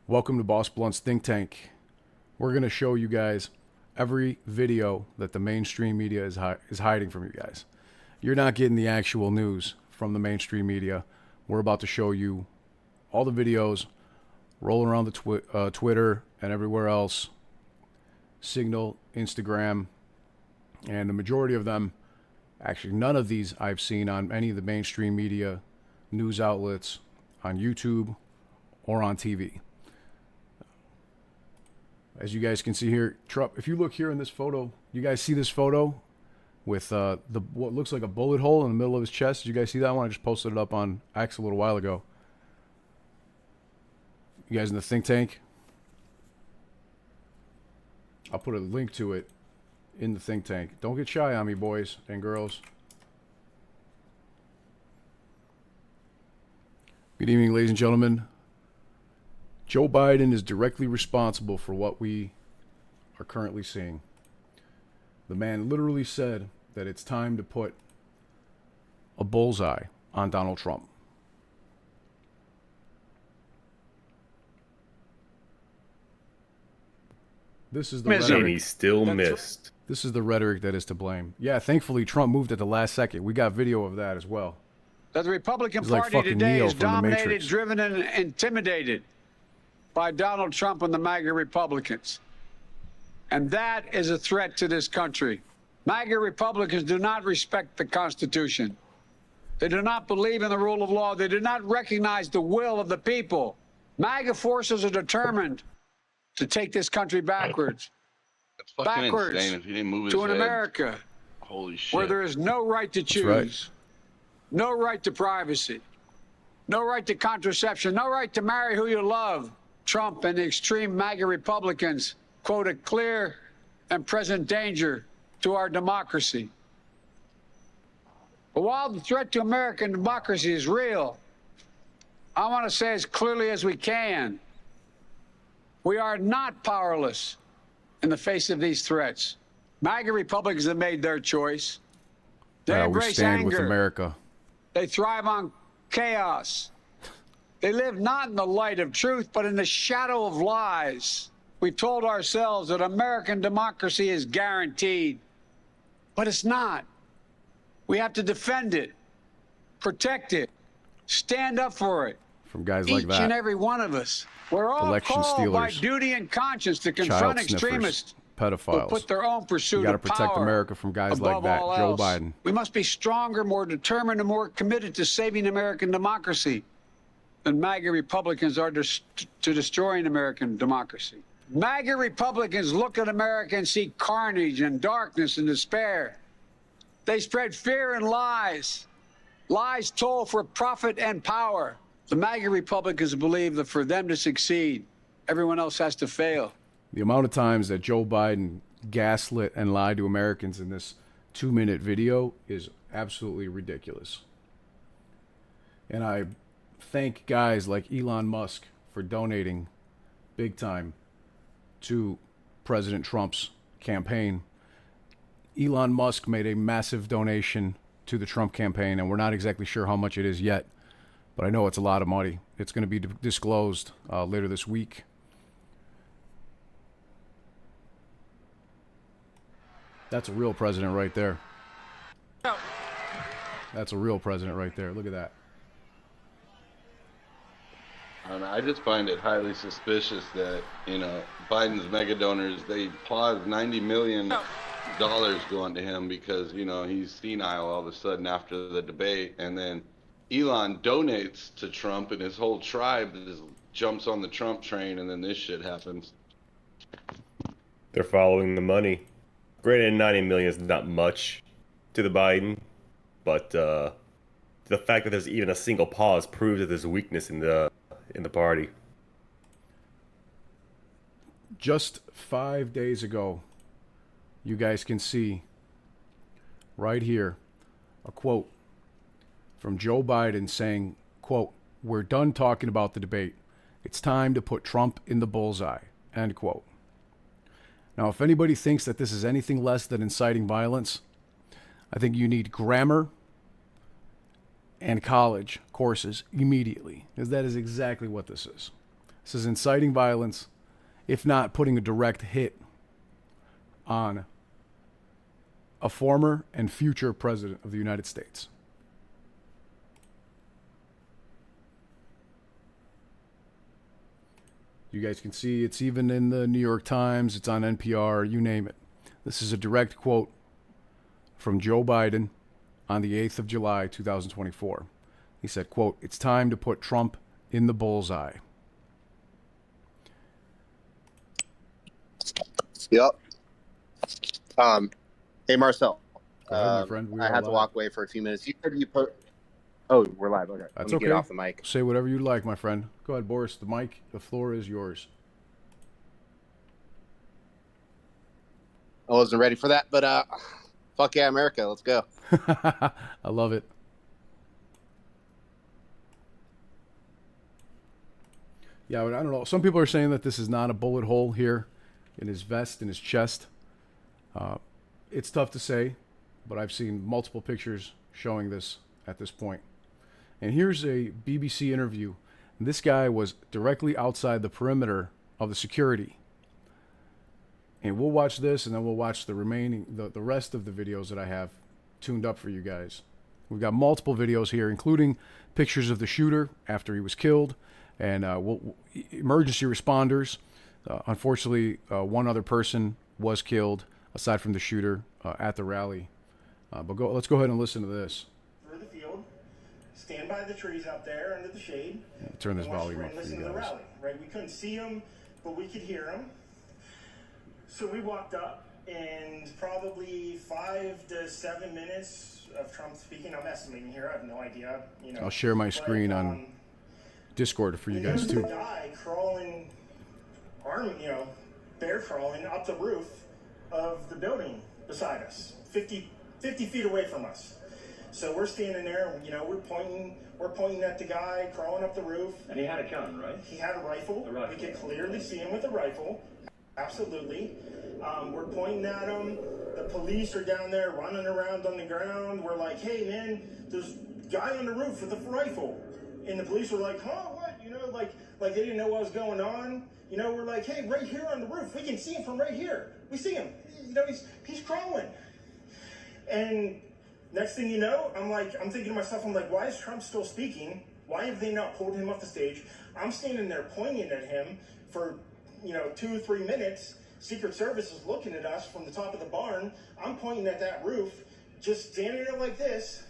Welcome to Boss Blunt's Think Tank. We're going to show you guys every video that the mainstream media is hiding from you guys. You're not getting the actual news from the mainstream media. We're about to show you all the videos rolling around the Twitter and everywhere else, Signal, Instagram, and the majority of them, actually none of these I've seen on any of the mainstream media news outlets, on YouTube or on TV. As you guys can see here, Trump, if you look here in this photo, you guys see this photo with what looks like a bullet hole in the middle of his chest? Did you guys see that one? I just posted it up on X a little while ago. You guys in the think tank? I'll put a link to it in the think tank. Don't get shy on me, boys and girls. Good evening, ladies and gentlemen. Joe Biden is directly responsible for what we are currently seeing. The man literally said that it's time to put a bullseye on Donald Trump. This is the rhetoric. And he still missed. This is the rhetoric that is to blame. Yeah, thankfully Trump moved at the last second. We got video of that as well. That the Republican He's like Party fucking today Neo is from The dominated, Matrix. driven, and intimidated by Donald Trump and the MAGA Republicans. And that is a threat to this country. MAGA Republicans do not respect the Constitution. They do not believe in the rule of law. They do not recognize the will of the people. MAGA forces are determined to take this country backwards. That's fucking backwards insane. If he didn't move his to an head. America Holy shit. where there is no right to choose, right. no right to privacy, no right to contraception, no right to marry who you love. Trump and the extreme MAGA Republicans quote a clear and present danger to our democracy. But while the threat to American democracy is real, I want to say as clearly as we can, we are not powerless in the face of these threats. MAGA Republicans have made their choice. They We embrace stand anger. with America. They thrive on chaos. They live not in the light of truth, but in the shadow of lies. We've told ourselves that American democracy is guaranteed, but it's not. We have to defend it, protect it, stand up for it. From guys like Each that. and every one of us. We're all Election called by stealers, duty and conscience to confront child sniffers, extremists who pedophiles. put their own pursuit You got to of protect power America from guys like above that. all Joe else. Biden. We must be stronger, more determined, and more committed to saving American democracy than MAGA Republicans are to destroying American democracy. MAGA Republicans look at America and see carnage and darkness and despair. They spread fear and lies. Lies told for profit and power. The MAGA Republicans believe that for them to succeed, everyone else has to fail. The amount of times that Joe Biden gaslit and lied to Americans in this 2-minute video is absolutely ridiculous. And I thank guys like Elon Musk for donating big time to President Trump's campaign. Elon Musk made a massive donation to the Trump campaign, and we're not exactly sure how much it is yet, but I know it's a lot of money. It's going to be disclosed later this week. That's a real president right there. That's a real president right there. Look at that. I just find it highly suspicious that, Biden's mega donors, they paused $90 million going to him because, he's senile all of a sudden after the debate. And then Elon donates to Trump and his whole tribe just jumps on the Trump train, and then this shit happens. They're following the money. Granted, 90 million is not much to the Biden, but the fact that there's even a single pause proves that there's weakness in the party. Just 5 days ago, you guys can see right here a quote from Joe Biden saying, quote, "We're done talking about the debate. It's time to put Trump in the bullseye," end quote. Now, if anybody thinks that this is anything less than inciting violence, I think you need grammar and college courses immediately, because that is exactly what this is. This is inciting violence, if not putting a direct hit on a former and future president of the United States. You guys can see it's even in the New York Times, it's on NPR, you name it. This is a direct quote from Joe Biden on the 8th of July, 2024. He said, quote, "It's time to put Trump in the bullseye." Yep. Hey, Marcel. Go ahead, my friend. I had to walk away for a few minutes. You said you put... Oh, we're live. Okay. That's Let me okay. get off the mic. Say whatever you like, my friend. Go ahead, Boris. The floor is yours. I wasn't ready for that, but fuck yeah, America. Let's go. I love it. Yeah, I don't know. Some people are saying that this is not a bullet hole here in his vest, in his chest. It's tough to say, but I've seen multiple pictures showing this at this point. And here's a BBC interview. This guy was directly outside the perimeter of the security. And we'll watch this, and then we'll watch the rest of the videos that I have tuned up for you guys. We've got multiple videos here, including pictures of the shooter after he was killed, and emergency responders. Unfortunately, one other person was killed, aside from the shooter, at the rally. But let's go ahead and listen to this. Through the field, stand by the trees out there under the shade. Yeah, turn this volume up for listen you to the guys. rally, right? We couldn't see them, but we could hear them. So we walked up, and probably 5 to 7 minutes of Trump speaking. I'm estimating here. I have no idea. You know. I'll share my screen on Discord for you guys too. There's a guy crawling, bear crawling up the roof of the building beside us, 50 feet away from us. So we're standing there, and we're pointing at the guy crawling up the roof. And he had a gun, right? He had a rifle. We could clearly see him with a rifle. Absolutely. We're pointing at him. The police are down there running around on the ground. We're like, "Hey, man, there's a guy on the roof with a rifle." And the police were like, "Huh, what?" Like they didn't know what was going on. We're like, "Hey, right here on the roof. We can see him from right here. We see him. He's crawling." And next thing you know, I'm thinking to myself, why is Trump still speaking? Why have they not pulled him off the stage? I'm standing there pointing at him for 2 or 3 minutes. Secret Service is looking at us from the top of the barn. I'm pointing at that roof, just standing there like this.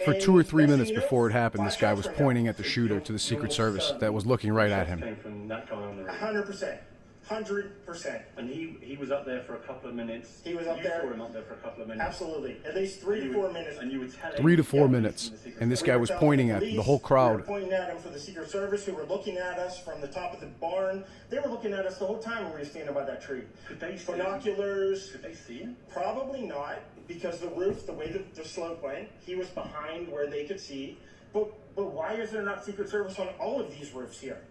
For 2 or 3 minutes before it happened, this guy was pointing at the shooter to the Secret Service that was looking right at him. Came from that guy on the roof. 100%. 100%. And he was up there for a couple of minutes. He was up there. You saw him up there for a couple of minutes. Absolutely. At least 3 to 4 minutes. And you would tell him. 3 to 4 minutes. And this guy was pointing at the whole We crowd. were pointing at him for the Secret Service, who were looking at us from the top of the barn. They were looking at us the whole time when we were standing by that tree. Could they see Binoculars. Could they see him? Probably not, because the roof, the way the slope went, he was behind where they could see. But why is there not Secret Service on all of these roofs here?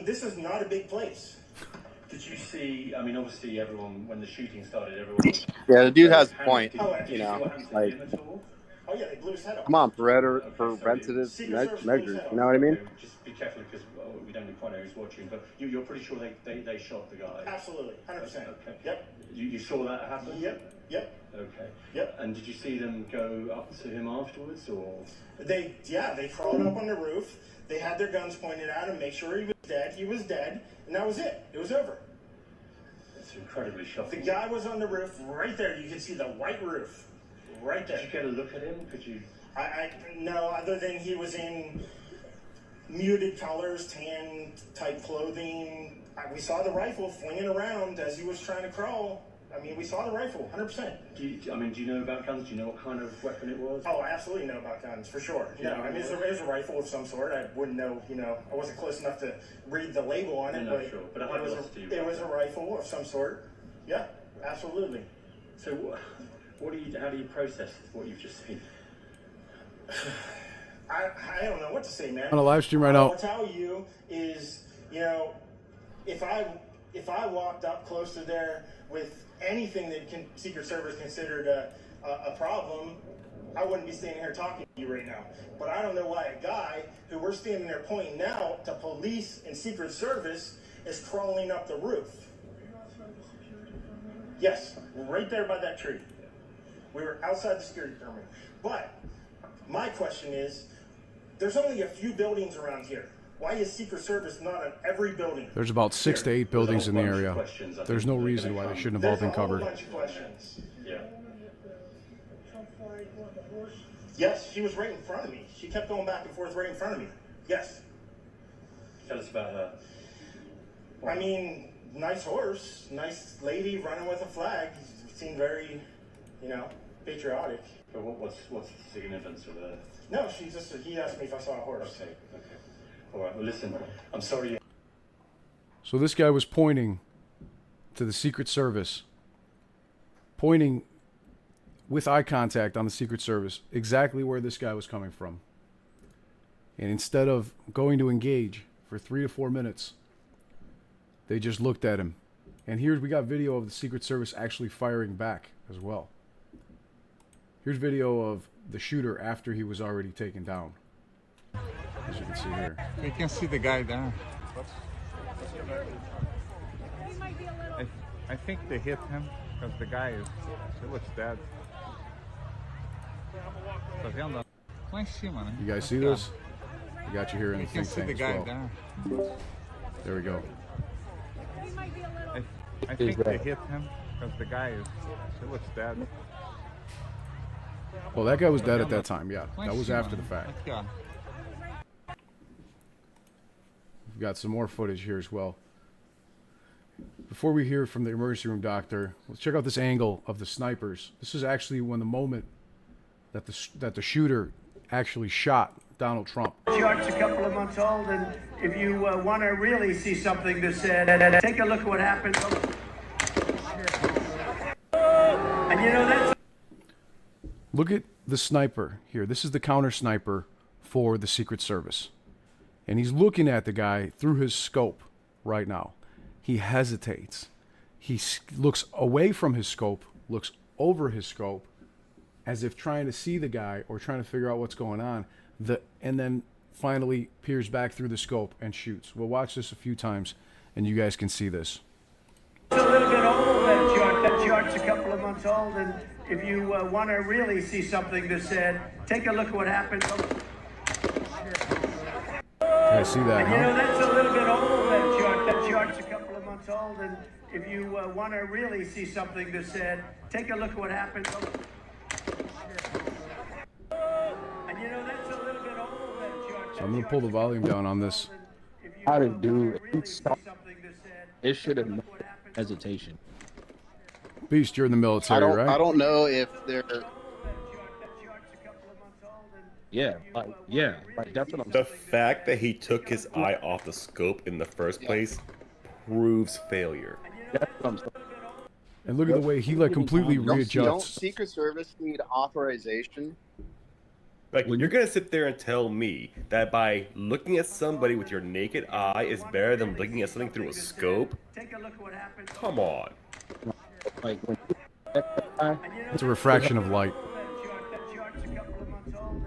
This is not a big place. Did you see? Obviously, everyone when the shooting started, everyone. Yeah, the dude has a point. Did you see what happened to him at all? Oh yeah, they blew his head off. Come on, preventative measures. You know what I mean? Just be careful because we don't quite know who's watching, but you're pretty sure they shot the guy. Absolutely, 100%. Okay. Yep. You saw that happen? Yep. Okay. Yep. And did you see them go up to him afterwards, or? They crawled up on the roof. They had their guns pointed at him, make sure he was dead. He was dead, and that was it. It was over. It's incredibly shocking. The guy was on the roof right there. You can see the white roof right there. Did you get a look at him? Could you? No, other than he was in muted colors, tan type clothing. We saw the rifle flinging around as he was trying to crawl. We saw the rifle, 100%. Do you know about guns? Do you know what kind of weapon it was? Oh, I absolutely know about guns, for sure. It was a rifle of some sort. I wouldn't know, I wasn't close enough to read the label on it, No, sure. But it was a rifle of some sort. Yeah, absolutely. So how do you process what you've just seen? I don't know what to say, man. On a live stream right now. All I'll tell you is, if I walked up close to there with anything that Secret Service considered a problem, I wouldn't be standing here talking to you right now. But I don't know why a guy who we're standing there pointing now to police and Secret Service is crawling up the roof. Yes, right there by that tree. We were outside the security perimeter. But my question is, there's only a few buildings around here. Why is Secret Service not on every building? There's about 6 to 8 buildings in the area. There's no reason why they shouldn't have all been covered. There's a whole bunch of questions. Yeah. Yes, she was right in front of me. She kept going back and forth right in front of me. Yes. Tell us about her. I mean, nice horse, nice lady running with a flag. Seemed very, you know, patriotic. But what's the significance of that? No, he asked me if I saw a horse. Okay. All right. Well, listen. I'm sorry. So this guy was pointing to the Secret Service, pointing with eye contact on the Secret Service, exactly where this guy was coming from. And instead of going to engage for 3 to 4 minutes, they just looked at him. And here we got video of the Secret Service actually firing back as well. Here's video of the shooter after he was already taken down, as you can see here. You can see the guy there. I think they hit him because the guy he looks dead. Tá vendo? Lá em cima, né? You guys see this? We got you here in the You can think see the tank guy as well. there. There we go. I think they hit him because the guy he looks dead. Well, that guy was dead at that time, yeah. Lá em That was cima, after the né? fact. Aqui, ó. We've got some more footage here as well. Before we hear from the emergency room doctor, let's check out this angle of the snipers. This is actually when the moment that the shooter actually shot Donald Trump. Chart's a couple of months old, and if you want to really see something that's said, take a look at what happened. And you know, that's... Look at the sniper here. This is the counter sniper for the Secret Service. And he's looking at the guy through his scope right now. He hesitates. He looks away from his scope, looks over his scope, as if trying to see the guy or trying to figure out what's going on. And then finally peers back through the scope and shoots. We'll watch this a few times, and you guys can see this. It's a little bit old, that chart. That chart's a couple of months old, and if you want to really see something that's said, take a look at what happened. I see that, And you know, huh? that's a little bit old, that chart. That chart's a couple of months old, and if you want to really see something that's said, take a look at what happened. And you know, that's a little bit old, that chart. So I'm going to pull the volume down on this. How to do it. It should have hesitation. Beast, you're in the military, right? I don't know if they're. Yeah, that's what I'm The fact that he took his eye off the scope in the first place proves failure. That's what I'm saying. And look at the way he like completely Don't readjusts. Secret Service need authorization? Like, you're gonna sit there and tell me that by looking at somebody with your naked eye is better than looking at something through a scope? Come on. Like when It's a refraction of light.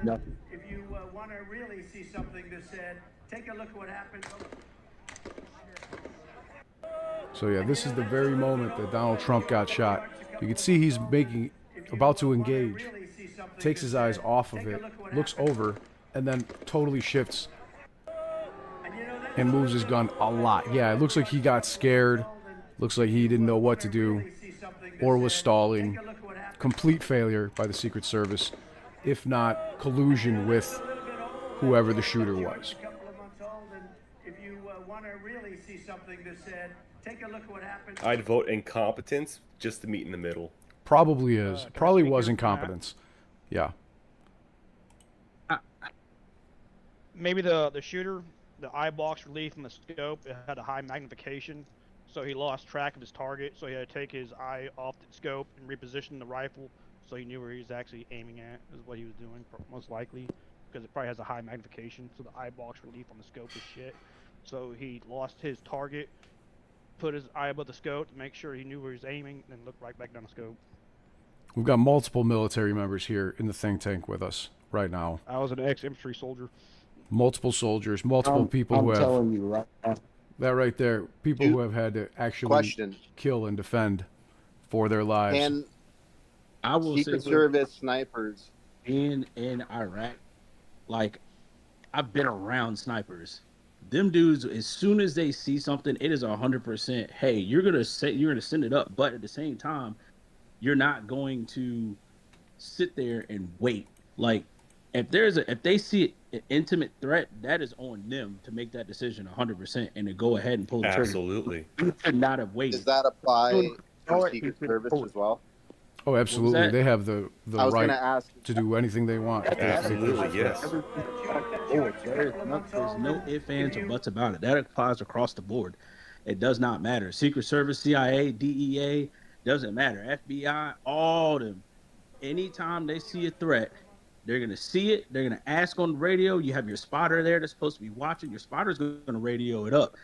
no. If you want to really see something that's said, take a look at what happened. So yeah, this is the very moment that Donald Trump got shot. You can see he's about to engage, takes his eyes off of it, looks over, and then totally shifts and moves his gun a lot. Yeah, it looks like he got scared. Looks like he didn't know what to do or was stalling. Complete failure by the Secret Service, if not collusion with whoever the shooter was. If you want to really see something that's said, take a look at what happened. I'd vote incompetence just to meet in the middle. Probably is. Probably was incompetence. Yeah. Maybe the shooter, the eye box relief from the scope, it had a high magnification, so he lost track of his target, so he had to take his eye off the scope and reposition the rifle so he knew where he was actually aiming at, is what he was doing, most likely, because it probably has a high magnification, so the eye box relief on the scope is shit. So he lost his target, put his eye above the scope to make sure he knew where he was aiming, and then looked right back down the scope. We've got multiple military members here in the think tank with us right now. I was an ex-infantry soldier. Multiple soldiers, multiple people I'm who have... telling you right now. That right there, people who have had to actually kill and defend for their lives. And I will Secret say Service snipers in Iraq, like I've been around snipers. Them dudes, as soon as they see something, it is 100%. Hey, you're gonna send it up, but at the same time, you're not going to sit there and wait. Like if they see an intimate threat, that is on them to make that decision 100% and to go ahead and pull the trigger. Absolutely. You should not have waited. Does that apply to Secret Service as well? Oh, absolutely. They have the right to do anything they want. Absolutely, yes. There's no ifs, ands, or buts about it. That applies across the board. It does not matter. Secret Service, CIA, DEA, doesn't matter. FBI, all of them. Anytime they see a threat, they're going to see it. They're going to ask on the radio. You have your spotter there that's supposed to be watching. Your spotter's going to radio it up.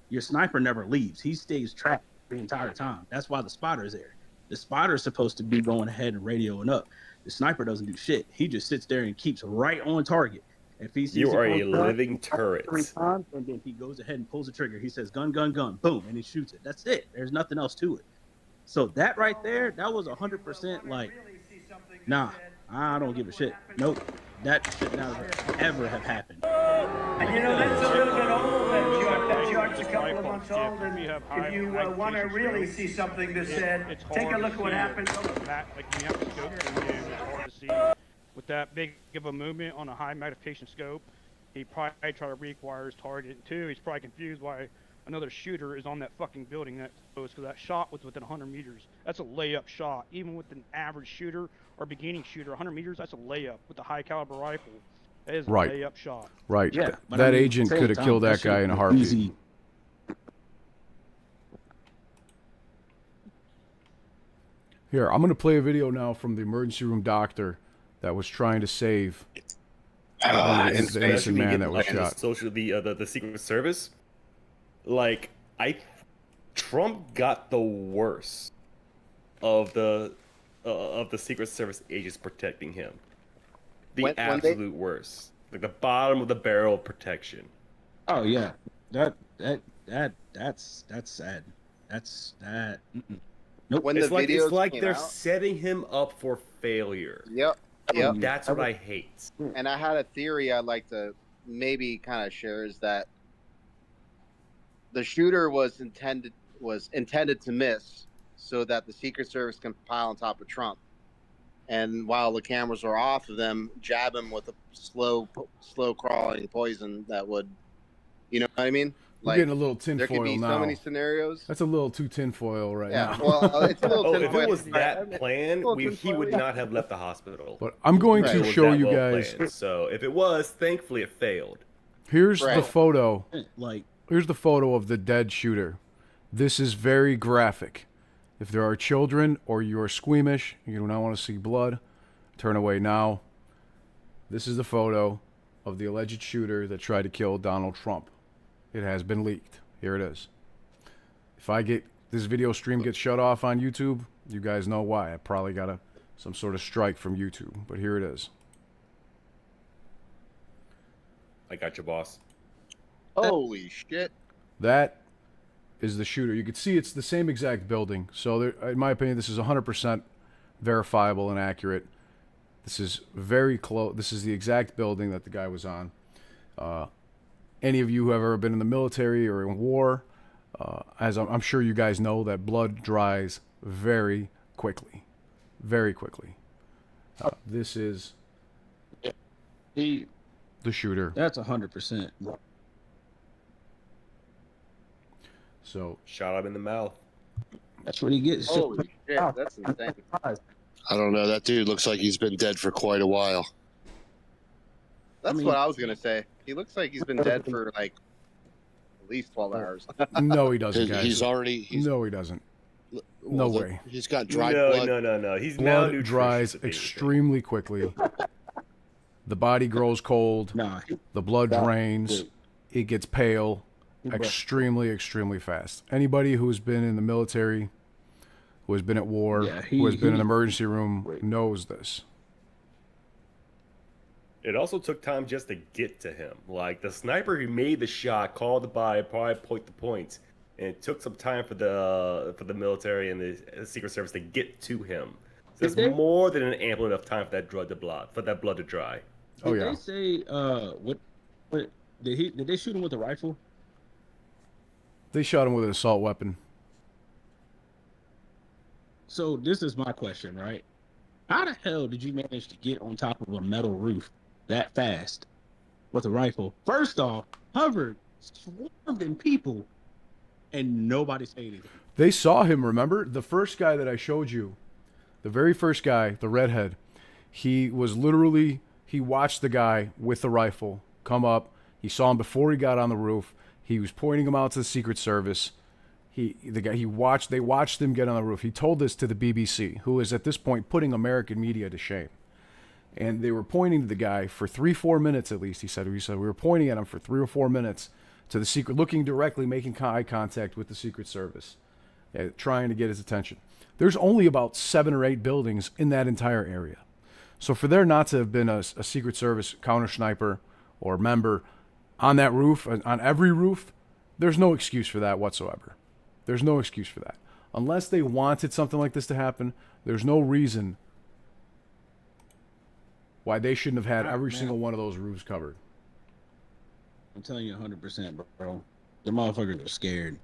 Your sniper never leaves. He stays trapped the entire time. That's why the spotter's there. The spotter's supposed to be going ahead and radioing up. The sniper doesn't do shit. He just sits there and keeps right on target. If he sees you are a living turret. 3 times, and then he goes ahead and pulls the trigger. He says, gun, gun, gun, boom, and he shoots it. That's it. There's nothing else to it. So that right there, that was 100% like, nah, I don't give a shit. Nope. That should never, ever have happened. And you know, that's a little bit old, that chart's a couple of months old, and if you want to really see something that said, take a look at what happened. Like you have a scope, it's hard to see. With that big of a movement on a high magnification scope, he probably tried to reacquire his target. Too, he's probably confused why another shooter is on that fucking building that close, because that shot was within 100 meters. That's a layup shot. Even with an average shooter or beginning shooter, 100 meters, that's a layup. With a high caliber rifle, that is a layup shot. Right. Yeah, that agent could have killed that guy in a heartbeat. Easy. Here, I'm going to play a video now from the emergency room doctor that was trying to save the innocent man that was shot. The Secret Service, like Trump got the worst of the Secret Service agents protecting him. The absolute worst, like the bottom of the barrel of protection. Oh yeah, that's sad. That's that. Nope. When it's the like videos like came they're out, setting him up for failure. Yep. Yep. That's what I hate. And I had a theory I'd like to maybe kind of share, is that the shooter was intended to miss so that the Secret Service can pile on top of Trump. And while the cameras are off of them, jab him with a slow crawling poison that would, you know what I mean? We're getting a little tinfoil now. There could be so many scenarios. That's a little too tinfoil right now. Yeah, well, it's a little tinfoil. If it was that plan, he would not have left the hospital. But I'm going to show you guys. Planned. So if it was, thankfully it failed. Here's the photo. Here's the photo of the dead shooter. This is very graphic. If there are children or you're squeamish, you do not want to see blood, turn away now. This is the photo of the alleged shooter that tried to kill Donald Trump. It has been leaked. Here it is. If this video stream gets shut off on YouTube, you guys know why. I probably got some sort of strike from YouTube, but here it is. I got you, boss. Holy shit. That is the shooter. You can see it's the same exact building. So in my opinion, this is 100% verifiable and accurate. This is very close. This is the exact building that the guy was on. Any of you who have ever been in the military or in war, as I'm sure you guys know, that blood dries very quickly. Very quickly. This is the shooter. That's 100%. So shot him in the mouth. That's what he gets. Holy shit, that's insane. I don't know. That dude looks like he's been dead for quite a while. That's what I was gonna say. He looks like he's been dead for like at least 12 hours. No, he doesn't, guys. No, he doesn't. No way. He's got dry blood. No. He's blood malnutritious. Dries extremely quickly. The body grows cold. The blood drains. It gets pale extremely, extremely fast. Anybody who's been in the military who has been at war, Yeah, who has been in an emergency room, knows this. It also took time just to get to him. Like, the sniper who made the shot called the body, probably point the points, and it took some time for the military and the Secret Service to get to him. So it's more than an ample enough time for that blood to dry. Did they say what did they shoot him with a rifle? They shot him with an assault weapon. So this is my question, right? How the hell did you manage to get on top of a metal roof that fast with a rifle? First off, hovered, swarmed in people, and nobody said anything. They saw him, remember? The first guy that I showed you, the very first guy, the redhead, he watched the guy with the rifle come up. He saw him before he got on the roof. He was pointing him out to the Secret Service. They watched him get on the roof. He told this to the BBC, who is at this point putting American media to shame. And they were pointing to the guy for 3-4 minutes at least. He said we were pointing at him for 3 or 4 minutes to the secret, looking directly, making eye contact with the Secret Service, trying to get his attention. There's only about 7 or 8 buildings in that entire area. So for there not to have been a Secret Service counter sniper or member on that roof, on every roof, there's no excuse for that whatsoever. There's no excuse for that. Unless they wanted something like this to happen, there's no reason why they shouldn't have had every single one of those roofs covered. I'm telling you 100%, bro. The motherfuckers are scared.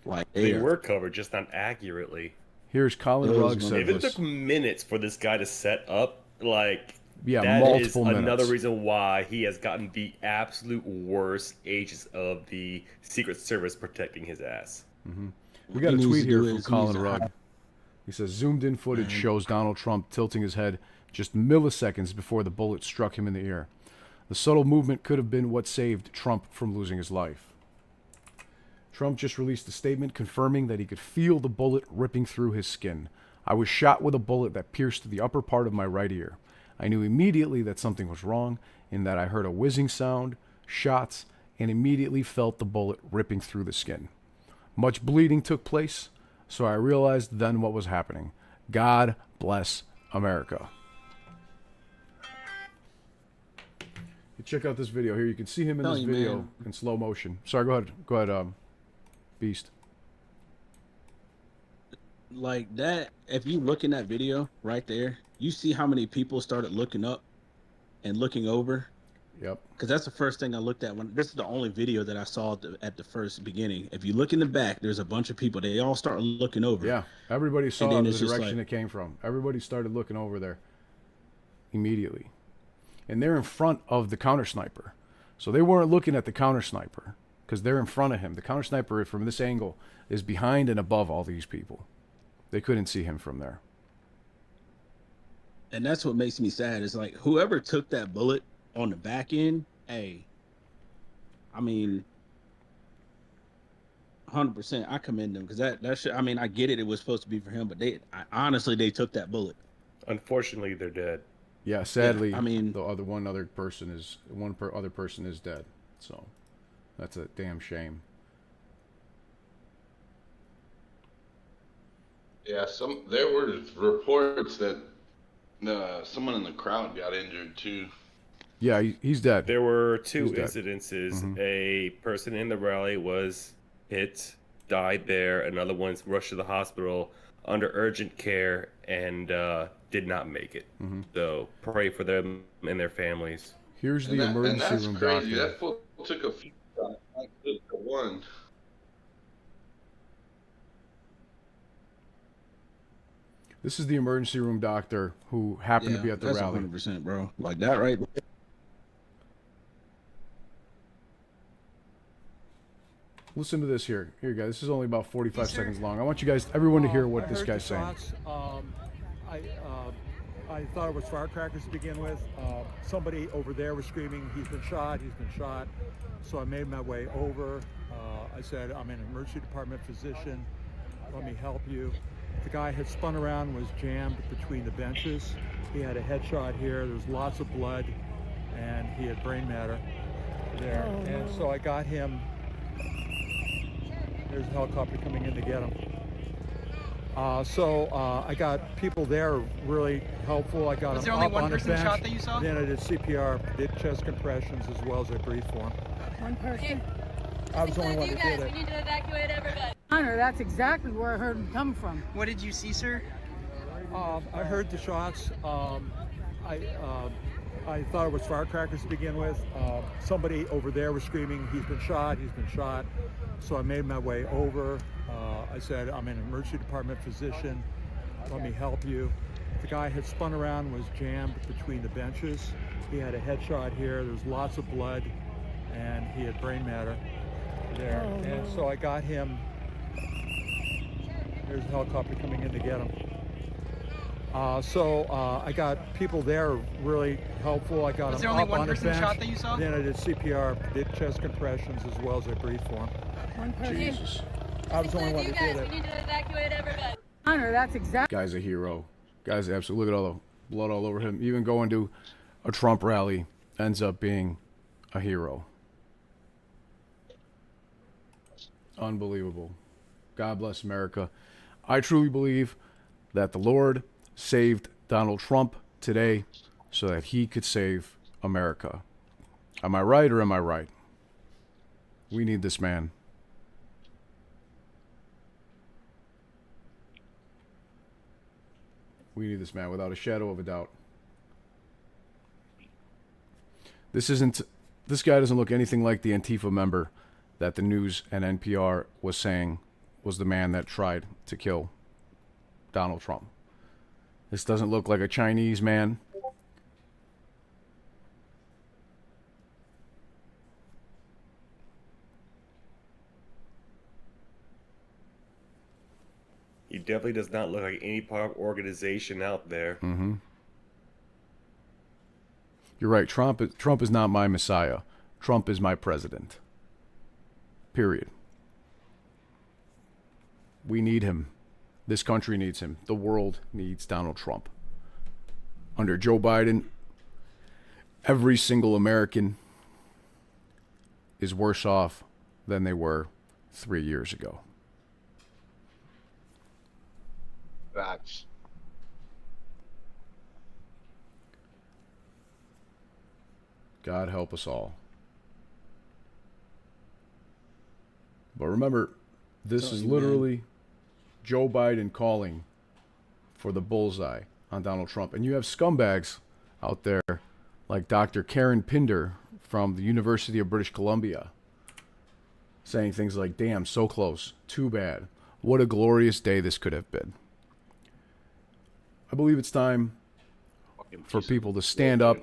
Like They were covered, just not accurately. Here's Colin Rugg said If it this. took minutes for this guy to set up, like, Yeah, that is multiple another minutes. reason why he has gotten the absolute worst agents of the Secret Service protecting his ass. Mm-hmm. We got a tweet here from Colin Rugg. He says, zoomed in footage shows Donald Trump tilting his head just milliseconds before the bullet struck him in the ear. The subtle movement could have been what saved Trump from losing his life. Trump just released a statement confirming that he could feel the bullet ripping through his skin. I was shot with a bullet that pierced the upper part of my right ear. I knew immediately that something was wrong, in that I heard a whizzing sound, shots, and immediately felt the bullet ripping through the skin. Much bleeding took place, so I realized then what was happening. God bless America. Check out this video here. You can see him in this video in slow motion. Sorry, go ahead, Beast. Like that, if you look in that video right there, you see how many people started looking up and looking over. Yep. Because that's the first thing I looked at when this is the only video that I saw at the first beginning. If you look in the back, there's a bunch of people. They all start looking over. Yeah, everybody saw the direction like, it came from. Everybody started looking over there immediately. And they're in front of the counter sniper. So they weren't looking at the counter sniper because they're in front of him. The counter sniper from this angle is behind and above all these people. They couldn't see him from there. And that's what makes me sad. Is like whoever took that bullet on the back end, hey, I mean, 100%, I commend them because that shit, I mean, I get it. It was supposed to be for him, but honestly, they took that bullet. Unfortunately, they're dead. Yeah, sadly, yeah, I mean, the other person is dead. So that's a damn shame. Yeah, there were reports that someone in the crowd got injured too. Yeah, he's dead. There were 2 incidences. Mm-hmm. A person in the rally was hit, died there. Another one rushed to the hospital under urgent care and did not make it. Mm-hmm. So pray for them and their families. Here's the emergency room doctor. That fool took a few shots, not just the one. This is the emergency room doctor who happened to be at the rally. 100%, bro. Like that, right? Listen to this here. Here you go. This is only about 45 seconds long. I want you guys, everyone, to hear what this guy's saying. I thought it was firecrackers to begin with. Somebody over there was screaming, he's been shot, he's been shot. So I made my way over. I said, I'm an emergency department physician. Let me help you. The guy had spun around, was jammed between the benches. He had a headshot here. There was lots of blood, and he had brain matter there. And so I got him. There's a helicopter coming in to get him. I got people there really helpful. I got Was them there only up one on the person bench. shot that you saw? Then I did CPR, did chest compressions as well as I breathed for him. One person? I was the only one You that guys, did it. we need to evacuate everybody. Hunter, that's exactly where I heard him come from. What did you see, sir? I heard the shots. I thought it was firecrackers to begin with. Somebody over there was screaming, he's been shot, he's been shot. So I made my way over. I said, I'm an emergency department physician. Let me help you. The guy had spun around, was jammed between the benches. He had a headshot here. There was lots of blood, and he had brain matter there. And so I got him. There's a helicopter coming in to get him. I got people there really helpful. I got Was them there only up one on the person bench. shot that you saw? Then I did CPR, did chest compressions as well as I breathed for him. One person. Jesus. I was the only one You that guys, did it. we need to evacuate everybody. Hunter, that's exactly. Guy's a hero. Guy's absolutely, look at all the blood all over him. Even going to a Trump rally ends up being a hero. Unbelievable. God bless America. I truly believe that the Lord saved Donald Trump today so that he could save America. Am I right or am I right? We need this man. We need this man without a shadow of a doubt. This guy doesn't look anything like the Antifa member that the news and NPR was saying was the man that tried to kill Donald Trump. This doesn't look like a Chinese man. He definitely does not look like any part of organization out there. Mm-hmm. You're right. Trump is not my messiah. Trump is my president. Period. We need him. This country needs him. The world needs Donald Trump. Under Joe Biden, every single American is worse off than they were 3 years ago. Facts. God help us all. But remember, this is literally Joe Biden calling for the bullseye on Donald Trump. And you have scumbags out there like Dr. Karen Pinder from the University of British Columbia saying things like, damn, so close, too bad. What a glorious day this could have been. I believe it's time for people to stand up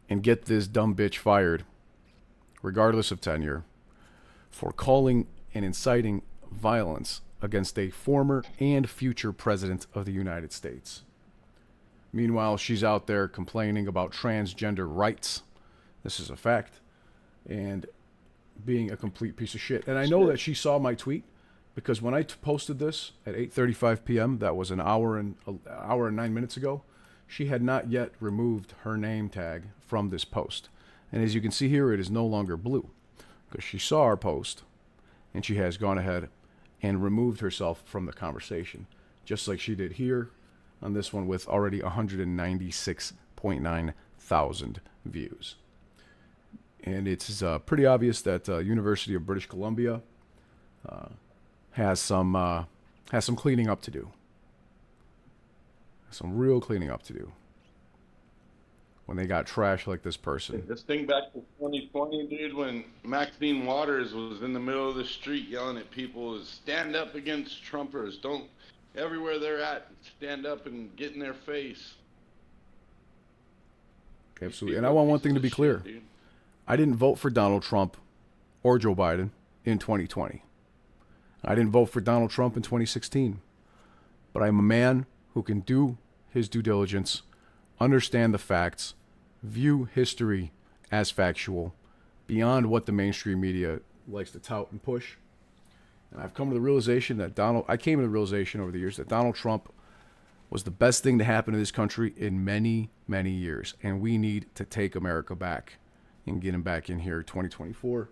and get this dumb bitch fired, regardless of tenure, for calling and inciting violence against a former and future president of the United States. Meanwhile, she's out there complaining about transgender rights. This is a fact. And being a complete piece of shit. And I know that she saw my tweet because when I posted this at 8:35 p.m., that was an hour and 9 minutes ago, she had not yet removed her name tag from this post. And as you can see here, it is no longer blue because she saw our post and she has gone ahead and removed herself from the conversation, just like she did here on this one with already 196.9 thousand views. And it's pretty obvious that University of British Columbia has some cleaning up to do. Some real cleaning up to do when they got trash like this person. This thing back to 2020, dude, when Maxine Waters was in the middle of the street yelling at people, is stand up against Trumpers. Don't, everywhere they're at, stand up and get in their face. Absolutely. And I want one thing to be clear. I didn't vote for Donald Trump or Joe Biden in 2020. I didn't vote for Donald Trump in 2016. But I'm a man who can do his due diligence, understand the facts, view history as factual, beyond what the mainstream media likes to tout and push. And I've come to the realization that I came to the realization over the years that Donald Trump was the best thing to happen to this country in many, many years. And we need to take America back and get him back in here 2024.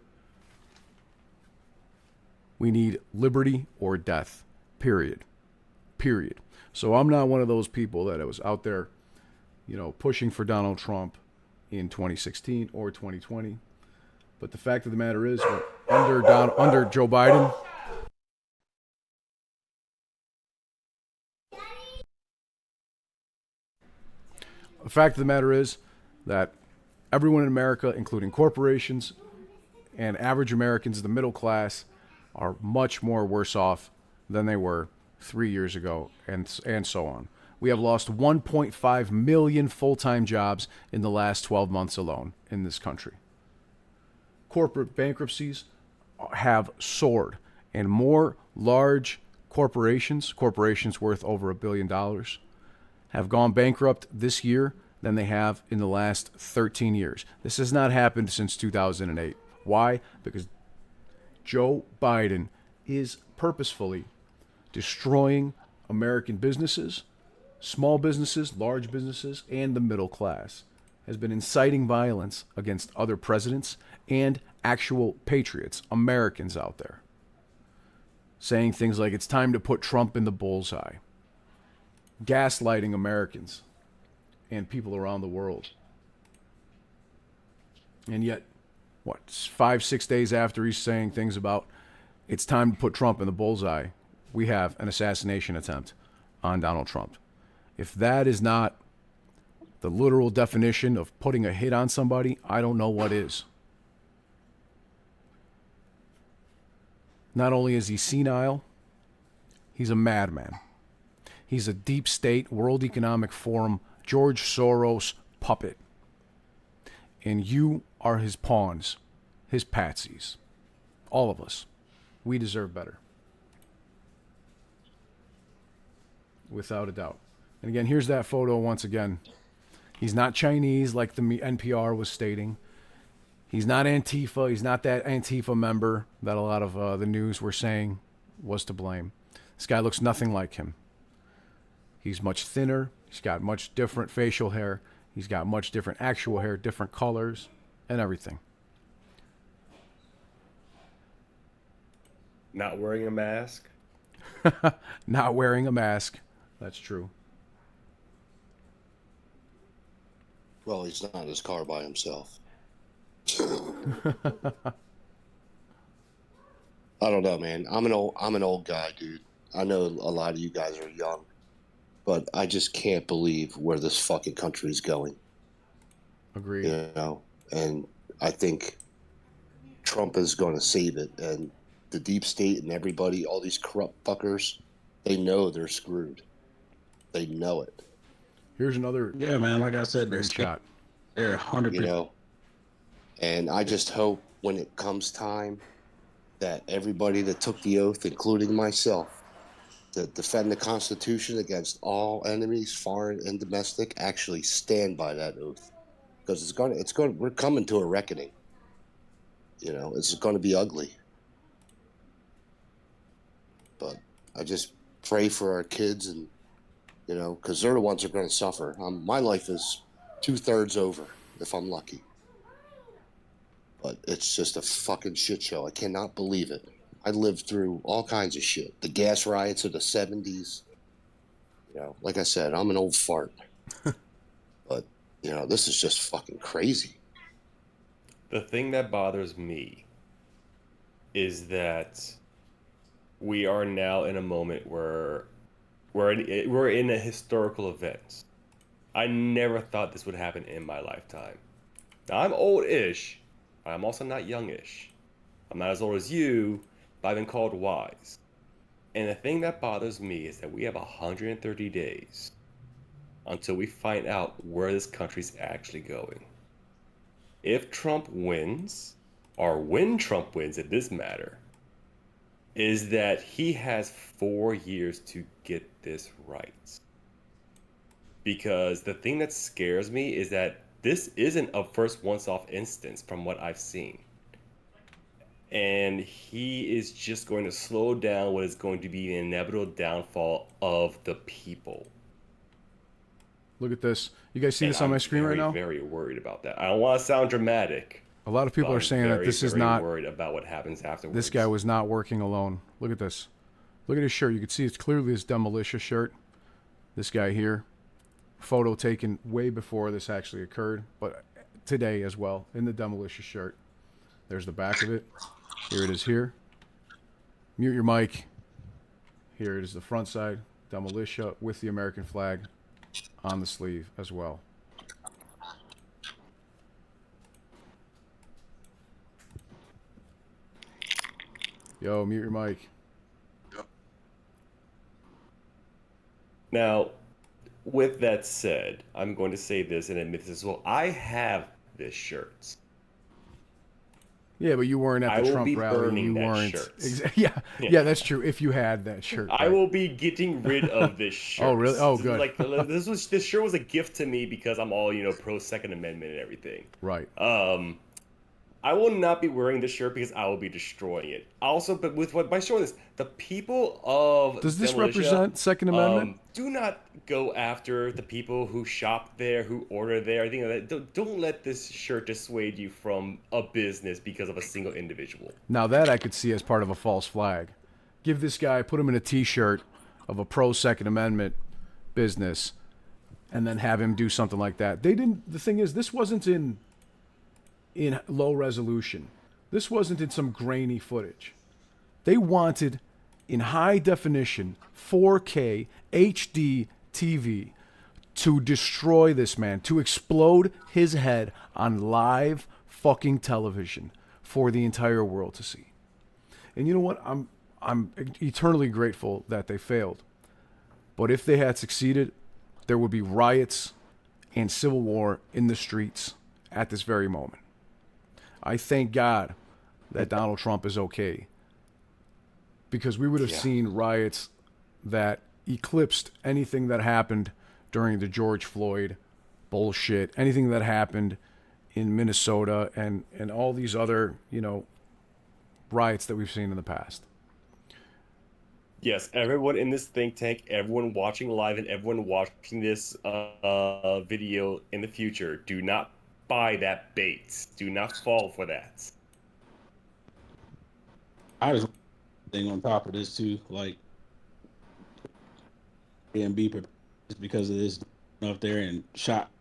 We need liberty or death. Period. Period. So I'm not one of those people that was out there, you know, pushing for Donald Trump in 2016 or 2020. But the fact of the matter is, under Joe Biden, the fact of the matter is that everyone in America, including corporations and average Americans, the middle class, are much more worse off than they were 3 years ago, and so on. We have lost 1.5 million full-time jobs in the last 12 months alone in this country. Corporate bankruptcies have soared, and more large corporations worth over $1 billion, have gone bankrupt this year than they have in the last 13 years. This has not happened since 2008. Why? Because Joe Biden is purposefully destroying American businesses, small businesses, large businesses, and the middle class. Has been inciting violence against other presidents and actual patriots, Americans out there. Saying things like it's time to put Trump in the bullseye. Gaslighting Americans and people around the world. And yet, 5-6 days after he's saying things about it's time to put Trump in the bullseye, we have an assassination attempt on Donald Trump. If that is not the literal definition of putting a hit on somebody, I don't know what is. Not only is he senile, he's a madman. He's a deep state, World Economic Forum, George Soros puppet. And you are his pawns, his patsies. All of us. We deserve better. Without a doubt. And again, here's that photo once again. He's not Chinese like the NPR was stating. He's not Antifa. He's not that Antifa member that a lot of the news were saying was to blame. This guy looks nothing like him. He's much thinner. He's got much different facial hair. He's got much different actual hair, different colors, and everything. Not wearing a mask. Not wearing a mask. That's true. Well, he's not in his car by himself. I don't know, man. I'm an old guy, dude. I know a lot of you guys are young, but I just can't believe where this fucking country is going. Agreed. You know, and I think Trump is going to save it, and the deep state and everybody, all these corrupt fuckers, they know they're screwed. They know it. Here's another. Yeah, man. Like I said, they're shot. They're 100%. You know, and I just hope when it comes time that everybody that took the oath, including myself, to defend the Constitution against all enemies, foreign and domestic, actually stand by that oath, because we're coming to a reckoning. You know, it's going to be ugly. But I just pray for our kids, and you know, because they're the ones that are going to suffer. My life is 2/3 over if I'm lucky. But it's just a fucking shit show. I cannot believe it. I lived through all kinds of shit. The gas riots of the 70s. You know, like I said, I'm an old fart. But, you know, this is just fucking crazy. The thing that bothers me is that we are now in a moment where we're in a historical event. I never thought this would happen in my lifetime. Now, I'm old-ish, but I'm also not youngish. I'm not as old as you, but I've been called wise. And the thing that bothers me is that we have 130 days until we find out where this country's actually going. If Trump wins, or when Trump wins in this matter, is that he has 4 years to get this right. Because the thing that scares me is that this isn't a first once-off instance from what I've seen. And he is just going to slow down what is going to be the inevitable downfall of the people. Look at this. You guys see this on my screen right now? I'm very worried about that. I don't want to sound dramatic. A lot of people are saying that this is not... worried about what happens afterwards. This guy was not working alone. Look at this. Look at his shirt. You can see it's clearly his Demolition shirt. This guy here. Photo taken way before this actually occurred, but today as well, in the Demolition shirt. There's the back of it. Here it is here. Mute your mic. Here it is the front side. Demolition with the American flag on the sleeve as well. Yo, mute your mic. Now, with that said, I'm going to say this and admit this as well. I have this shirt. Yeah, but you weren't at the Trump rally. You weren't. Yeah, that's true. If you had that shirt, I will be getting rid of this shirt. Oh, really? Oh, good. Like this shirt was a gift to me because I'm all pro Second Amendment and everything. Right. I will not be wearing this shirt because I will be destroying it. Also, but by showing this, the people of does this Demolition, represent Second Amendment? Do not go after the people who shop there, who order there. I think that don't let this shirt dissuade you from a business because of a single individual. Now that I could see as part of a false flag. Give this guy, put him in a T-shirt of a pro Second Amendment business, and then have him do something like that. They didn't. The thing is, this wasn't in low resolution. This wasn't in some grainy footage. They wanted in high definition 4K HD TV to destroy this man, to explode his head on live fucking television for the entire world to see. And you know what? I'm eternally grateful that they failed. But if they had succeeded, there would be riots and civil war in the streets at this very moment. I thank God that Donald Trump is okay, because we would have seen riots that eclipsed anything that happened during the George Floyd bullshit, anything that happened in Minnesota and all these other, riots that we've seen in the past. Yes, everyone in this think tank, everyone watching live and everyone watching this video in the future, do not buy that bait. Do not fall for that. I just thing on top of this too, like, and be prepared because of this up there and shot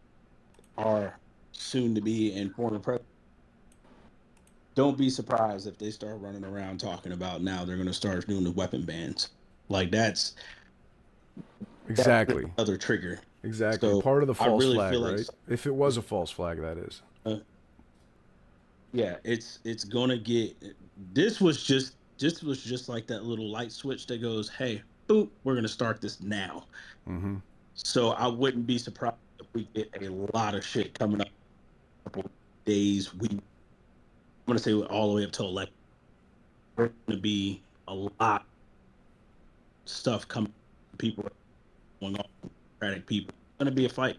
our soon to be and former president. Don't be surprised if they start running around talking about now they're going to start doing the weapon bans. Like that's exactly another trigger. Exactly. So part of the false flag, like, right? If it was a false flag, that is. Yeah, it's gonna get. This was just like that little light switch that goes, "Hey, boop, we're gonna start this now." Mm-hmm. So I wouldn't be surprised if we get a lot of shit coming up. A couple days, I'm gonna say all the way up till election. There's gonna be a lot of stuff coming. People going on. Democratic people. It's gonna be a fight.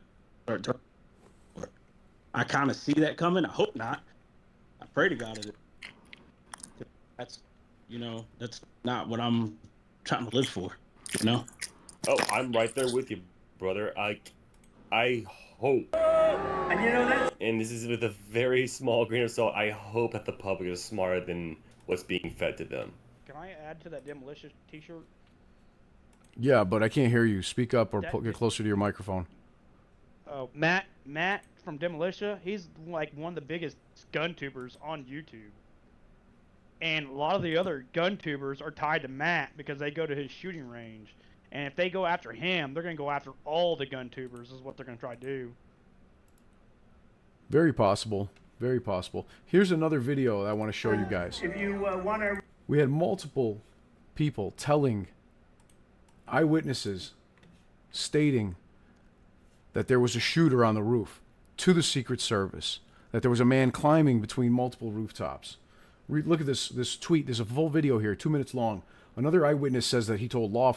I kind of see that coming. I hope not. I pray to God it. That's not what I'm trying to live for. Oh, I'm right there with you, brother. I hope. And this is with a very small grain of salt. I hope that the public is smarter than what's being fed to them. Can I add to that Demolition T-shirt? Yeah, but I can't hear you. Speak up or get closer to your microphone. Oh, Matt from Demolition, he's like one of the biggest gun tubers on YouTube. And a lot of the other gun tubers are tied to Matt because they go to his shooting range. And if they go after him, they're going to go after all the gun tubers is what they're going to try to do. Very possible. Very possible. Here's another video that I want to show you guys. If you want to... We had multiple people telling eyewitnesses stating that there was a shooter on the roof to the Secret Service, that there was a man climbing between multiple rooftops. Look at this tweet. There's a full video here, 2 minutes long. Another eyewitness says that he told law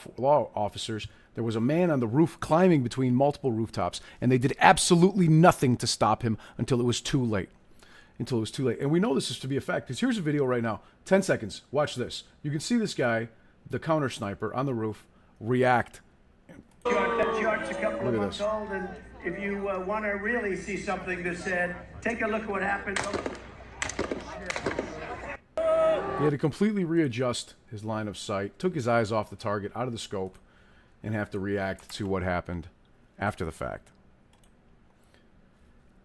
officers there was a man on the roof climbing between multiple rooftops, and they did absolutely nothing to stop him until it was too late. And we know this is to be a fact, because here's a video right now. 10 seconds. Watch this. You can see this guy, the counter sniper, on the roof, react. That chart's a couple of Look at months this. old, and if you want to really see something that said, take a look at what happened. He had to completely readjust his line of sight, took his eyes off the target, out of the scope, and have to react to what happened after the fact.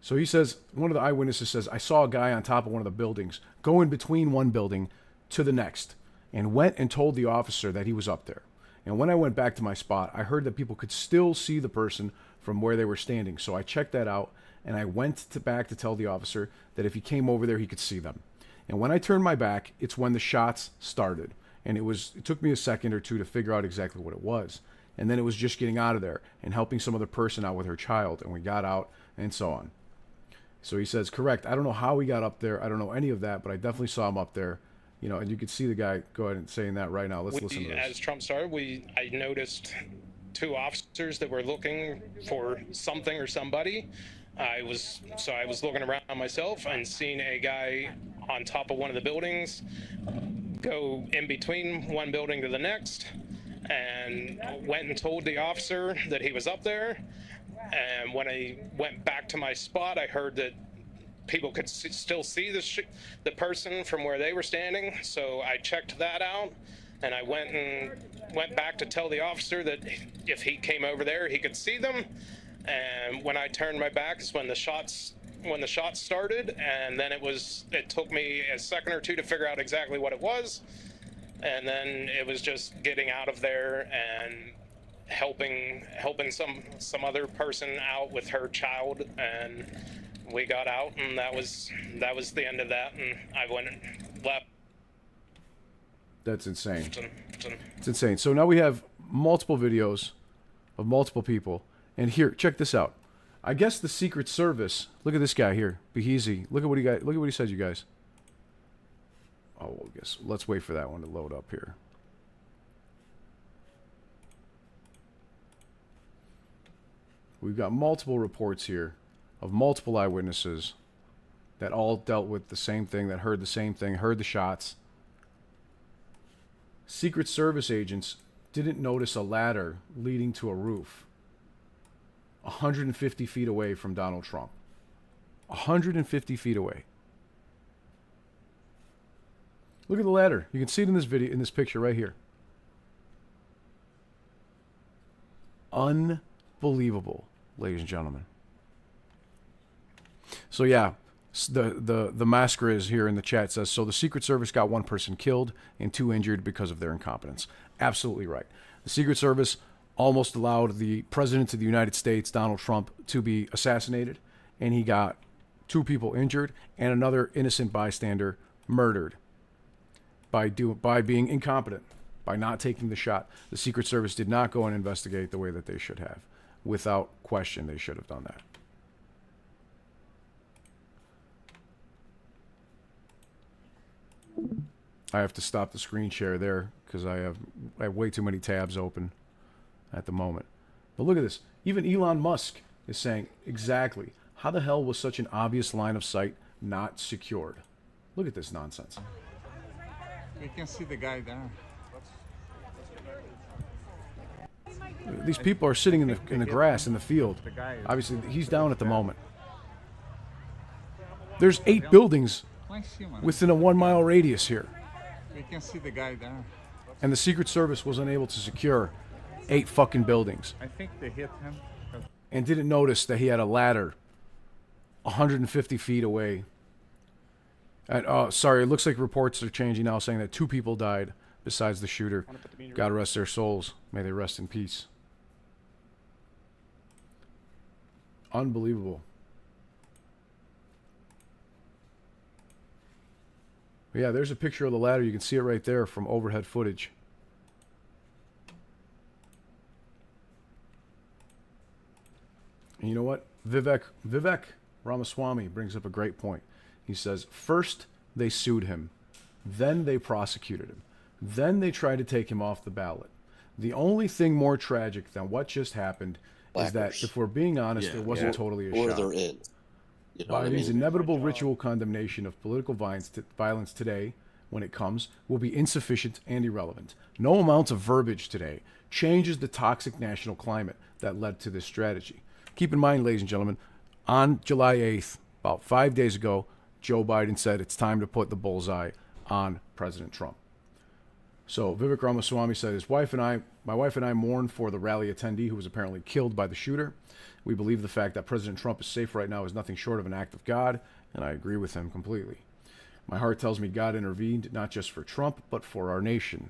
So he says, one of the eyewitnesses says, I saw a guy on top of one of the buildings go in between one building to the next and went and told the officer that he was up there. And when I went back to my spot, I heard that people could still see the person from where they were standing. So I checked that out, and I went back to tell the officer that if he came over there, he could see them. And when I turned my back, it's when the shots started. And it took me a second or two to figure out exactly what it was. And then it was just getting out of there and helping some other person out with her child. And we got out and so on. So he says, correct. I don't know how he got up there. I don't know any of that, but I definitely saw him up there. You know, and you could see the guy go ahead and saying that right now. Let's listen to this. As Trump started, I noticed 2 officers that were looking for something or somebody. I was looking around myself and seeing a guy on top of one of the buildings go in between one building to the next, and went and told the officer that he was up there. And when I went back to my spot, I heard that people could still see the person from where they were standing. So I checked that out, and I went back to tell the officer that if he came over there, he could see them. And when I turned my back is when the shots started, and then it took me a second or two to figure out exactly what it was. And then it was just getting out of there and helping some other person out with her child, and we got out, and that was the end of that, and I went and left. That's insane. It's insane. So now we have multiple videos of multiple people, and here, check this out. I guess the Secret Service. Look at this guy here, Beheezy. Look at what he says, you guys. Oh, well, I guess let's wait for that one to load up here. We've got multiple reports here of multiple eyewitnesses that all dealt with the same thing, that heard the same thing, heard the shots. Secret Service agents didn't notice a ladder leading to a roof 150 feet away from Donald Trump. 150 feet away. Look at the ladder. You can see it in this video, in this picture right here. Unbelievable, ladies and gentlemen. So yeah, the massacre is here in the chat says, so the Secret Service got 1 person killed and 2 injured because of their incompetence. Absolutely right. The Secret Service almost allowed the President of the United States, Donald Trump, to be assassinated, and he got 2 people injured and another innocent bystander murdered by being incompetent, by not taking the shot. The Secret Service did not go and investigate the way that they should have. Without question, they should have done that. I have to stop the screen share there because I have way too many tabs open at the moment. But look at this. Even Elon Musk is saying, exactly, how the hell was such an obvious line of sight not secured? Look at this nonsense. We can see the guy there. These people are sitting in the grass in the field. Obviously, he's down at the moment. There's 8 buildings within a 1 mile radius here. We can see the guy there. And the Secret Service was unable to secure 8 fucking buildings. I think they hit him. And didn't notice that he had a ladder 150 feet away. And, sorry, it looks like reports are changing now, saying that 2 people died besides the shooter. God rest their souls. May they rest in peace. Unbelievable. But yeah, there's a picture of the ladder. You can see it right there from overhead footage. And you know what? Vivek Ramaswamy brings up a great point. He says, first they sued him, then they prosecuted him, then they tried to take him off the ballot. The only thing more tragic than what just happened is that, if we're being honest, it wasn't totally a or shot. they're in. You know what I Biden's mean? inevitable ritual condemnation of political violence today, when it comes, will be insufficient and irrelevant. No amount of verbiage today changes the toxic national climate that led to this strategy. Keep in mind, ladies and gentlemen, on July 8th, about 5 days ago, Joe Biden said it's time to put the bullseye on President Trump. So Vivek Ramaswamy said, my wife and I mourn for the rally attendee who was apparently killed by the shooter. We believe the fact that President Trump is safe right now is nothing short of an act of God, and I agree with him completely. My heart tells me God intervened not just for Trump, but for our nation.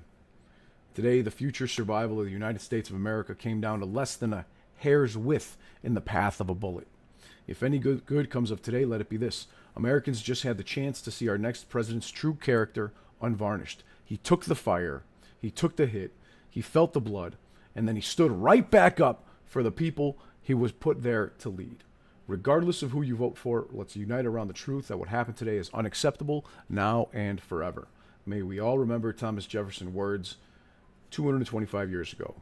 Today, the future survival of the United States of America came down to less than a hair's width in the path of a bullet. If any good comes of today, let it be this. Americans just had the chance to see our next president's true character unvarnished. He took the fire, he took the hit, he felt the blood, and then he stood right back up for the people he was put there to lead. Regardless of who you vote for, let's unite around the truth that what happened today is unacceptable now and forever. May we all remember Thomas Jefferson's words 225 years ago.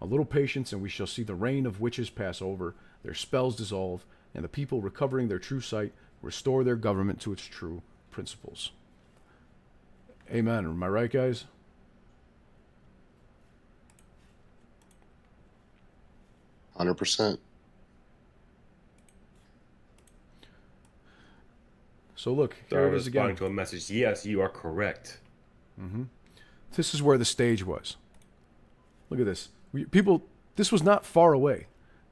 A little patience and we shall see the reign of witches pass over, their spells dissolve, and the people recovering their true sight restore their government to its true principles. Amen. Am I right, guys? %. So look, They're here it is responding again. to a message. Yes, you are correct. Mm-hmm. This is where the stage was. Look at this. This was not far away.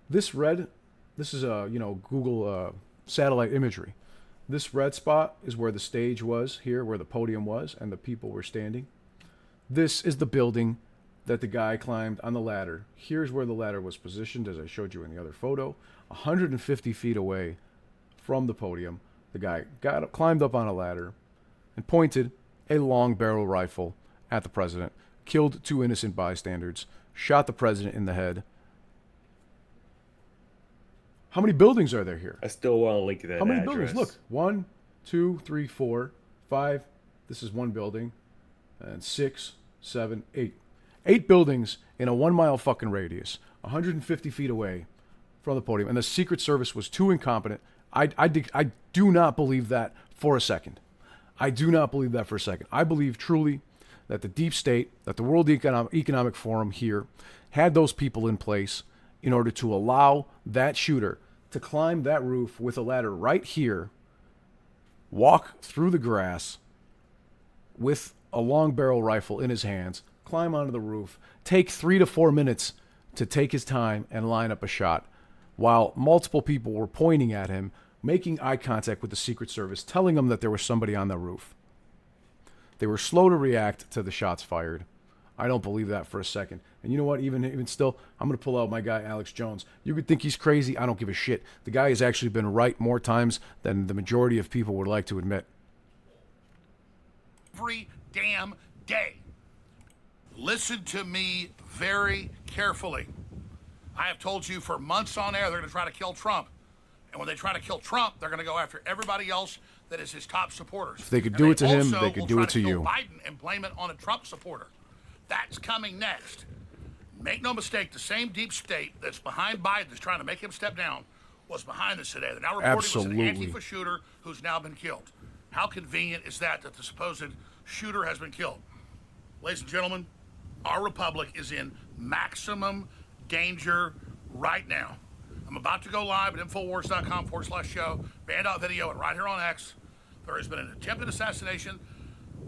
This is Google satellite imagery. This red spot is where the stage was here, where the podium was, and the people were standing. This is the building that the guy climbed on the ladder. Here's where the ladder was positioned, as I showed you in the other photo. 150 feet away from the podium, the guy climbed up on a ladder and pointed a long barrel rifle at the president, killed 2 innocent bystanders, shot the president in the head. How many buildings are there here? I still want to link to that. How many address. buildings? Look, 1, 2, 3, 4, 5. This is one building, and 6, 7, 8. 8 buildings in a 1 mile fucking radius, 150 feet away from the podium, and the Secret Service was too incompetent. I do not believe that for a second. I do not believe that for a second. I believe truly that the deep state, that the World Economic Forum here had those people in place in order to allow that shooter to climb that roof with a ladder right here, walk through the grass with a long barrel rifle in his hands, climb onto the roof, take 3 to 4 minutes to take his time and line up a shot, while multiple people were pointing at him, making eye contact with the Secret Service, telling them that there was somebody on the roof. They were slow to react to the shots fired. I don't believe that for a second. And you know what? Even still, I'm going to pull out my guy, Alex Jones. You could think he's crazy. I don't give a shit. The guy has actually been right more times than the majority of people would like to admit. Every damn day. Listen to me very carefully. I have told you for months on air they're going to try to kill Trump. And when they try to kill Trump, they're going to go after everybody else that is his top supporters. If they could do it to him, they could do it to you. Biden and blame it on a Trump supporter. That's coming next. Make no mistake, the same deep state that's behind Biden, that's trying to make him step down, was behind this today. They're now reporting it was an Antifa shooter who's now been killed. How convenient is that the supposed shooter has been killed? Ladies and gentlemen, our republic is in maximum danger right now. I'm about to go live at Infowars.com/show, band.video, and right here on X. There has been an attempted assassination.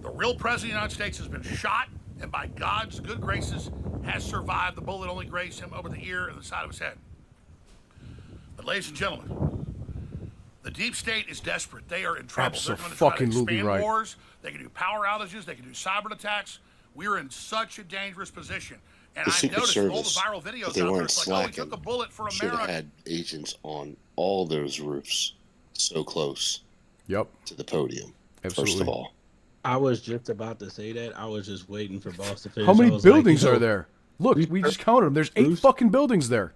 The real president of the United States has been shot, and by God's good graces has survived. The bullet only grazed him over the ear and the side of his head. But ladies and gentlemen, the deep state is desperate. They are in trouble. They're going to try to expand wars. They can do power outages. They can do cyber attacks. We're in such a dangerous position. And The I've Secret noticed all the Service, viral videos if they out there. weren't It's like, oh, he slacking, took a bullet for should have America. had agents on all those roofs so close to the podium, first of all. I was just about to say that. I was just waiting for Boss to finish. How many I was buildings like, are there? Look, we just counted them. There's 8 fucking buildings there.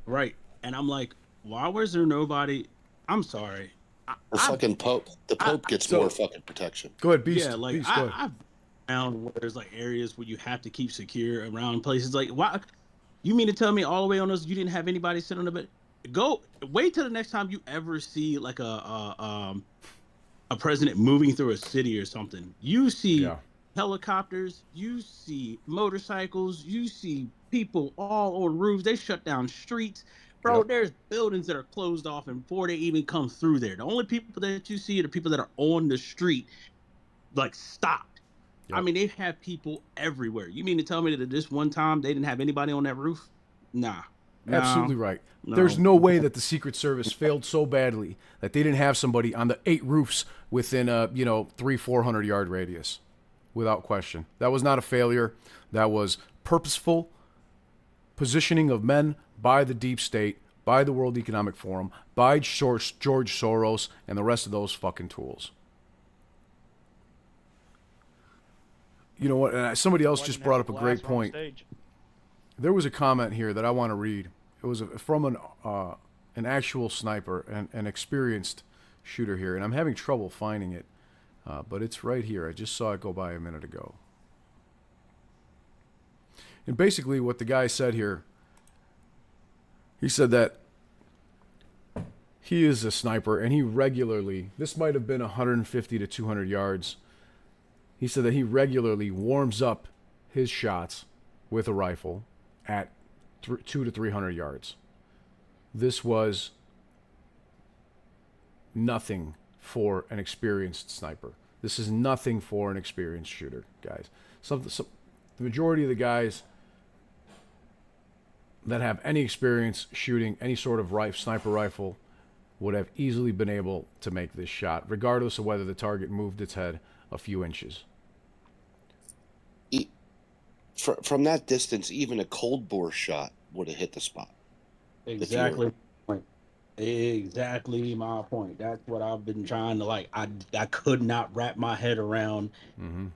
Right. And I'm like, why was there nobody? I'm sorry. The fucking Pope. The Pope gets more fucking protection. Go ahead, Beast. Yeah, like Beast, go ahead. I've found where there's like areas where you have to keep secure around places. Like, why? You mean to tell me all the way on those you didn't have anybody sit on the bed? Go wait till the next time you ever see like a president moving through a city or something. You see helicopters, you see motorcycles, you see people all on roofs. They shut down streets. Bro, there's buildings that are closed off and before they even come through there. The only people that you see are the people that are on the street like stopped. Yep. I mean, they have people everywhere. You mean to tell me that this one time they didn't have anybody on that roof? Nah. Absolutely right. No. There's no way that the Secret Service failed so badly that they didn't have somebody on the 8 roofs within a 300-400 yard radius, without question. That was not a failure. That was purposeful positioning of men by the deep state, by the World Economic Forum, by George Soros, and the rest of those fucking tools. You know what? Somebody else just brought up a great point. There was a comment here that I want to read. It was from an actual sniper, an experienced shooter here, and I'm having trouble finding it, but it's right here. I just saw it go by a minute ago. And basically what the guy said here, he said that he is a sniper, and he regularly, this might have been 150 to 200 yards, he said that he regularly warms up his shots with a rifle at 200 to 300 yards. This was nothing for an experienced sniper. This is nothing for an experienced shooter, guys. The majority of the guys that have any experience shooting any sort of sniper rifle would have easily been able to make this shot, regardless of whether the target moved its head a few inches. From that distance, even a cold bore shot would have hit the spot. Exactly. Exactly my point. That's what I've been trying to I could not wrap my head around.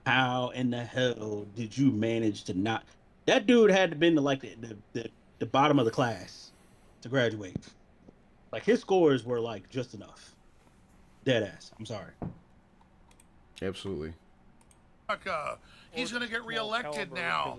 How in the hell did you manage to not? That dude had to been the bottom of the class to graduate. Like his scores were just enough. Dead ass. I'm sorry. Absolutely. He's going to get reelected now.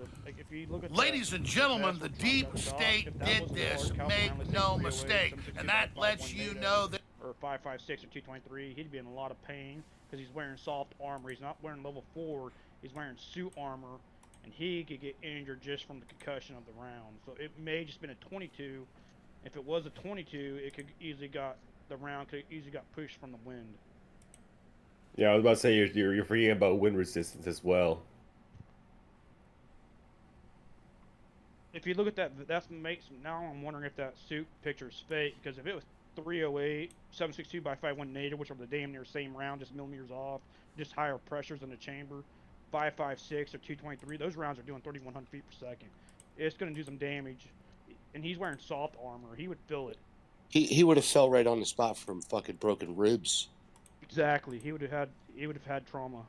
Ladies and gentlemen, the deep state did this. Make no mistake. And that lets you know that. Or 5.56 or 223, he'd be in a lot of pain because he's wearing soft armor. He's not wearing level 4. He's wearing suit armor, and he could get injured just from the concussion of the round. So it may just been a 22. If it was a 22, it could easily the round could easily got pushed from the wind. Yeah, I was about to say you're forgetting about wind resistance as well. If you look at that, now I'm wondering if that suit picture is fake, because if it was 308, 7.62 by 5.1 native, which are the damn near same round, just millimeters off, just higher pressures in the chamber, 5.56 or 223, those rounds are doing 3,100 feet per second. It's going to do some damage, and he's wearing soft armor. He would feel it. He would have fell right on the spot from fucking broken ribs. Exactly. He would have had trauma.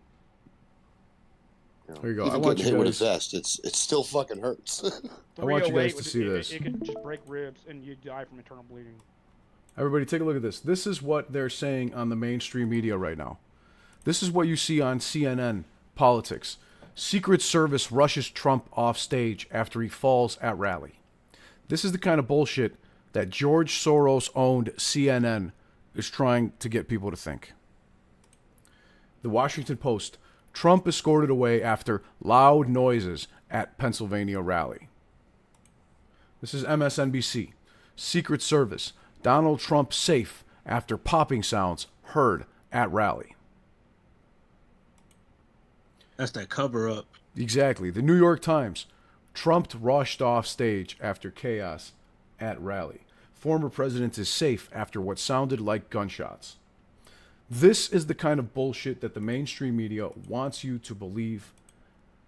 There you go. Even I want getting you hit guys. with a vest, it still fucking hurts. I want you guys to see this. It could just break ribs, and you die from internal bleeding. Everybody, take a look at this. This is what they're saying on the mainstream media right now. This is what you see on CNN politics. Secret Service rushes Trump off stage after he falls at rally. This is the kind of bullshit that George Soros-owned CNN is trying to get people to think. The Washington Post, Trump escorted away after loud noises at Pennsylvania rally. This is MSNBC. Secret Service, Donald Trump safe after popping sounds heard at rally. That's that cover up. Exactly. The New York Times, Trump rushed off stage after chaos at rally. Former president is safe after what sounded like gunshots. This is the kind of bullshit that the mainstream media wants you to believe.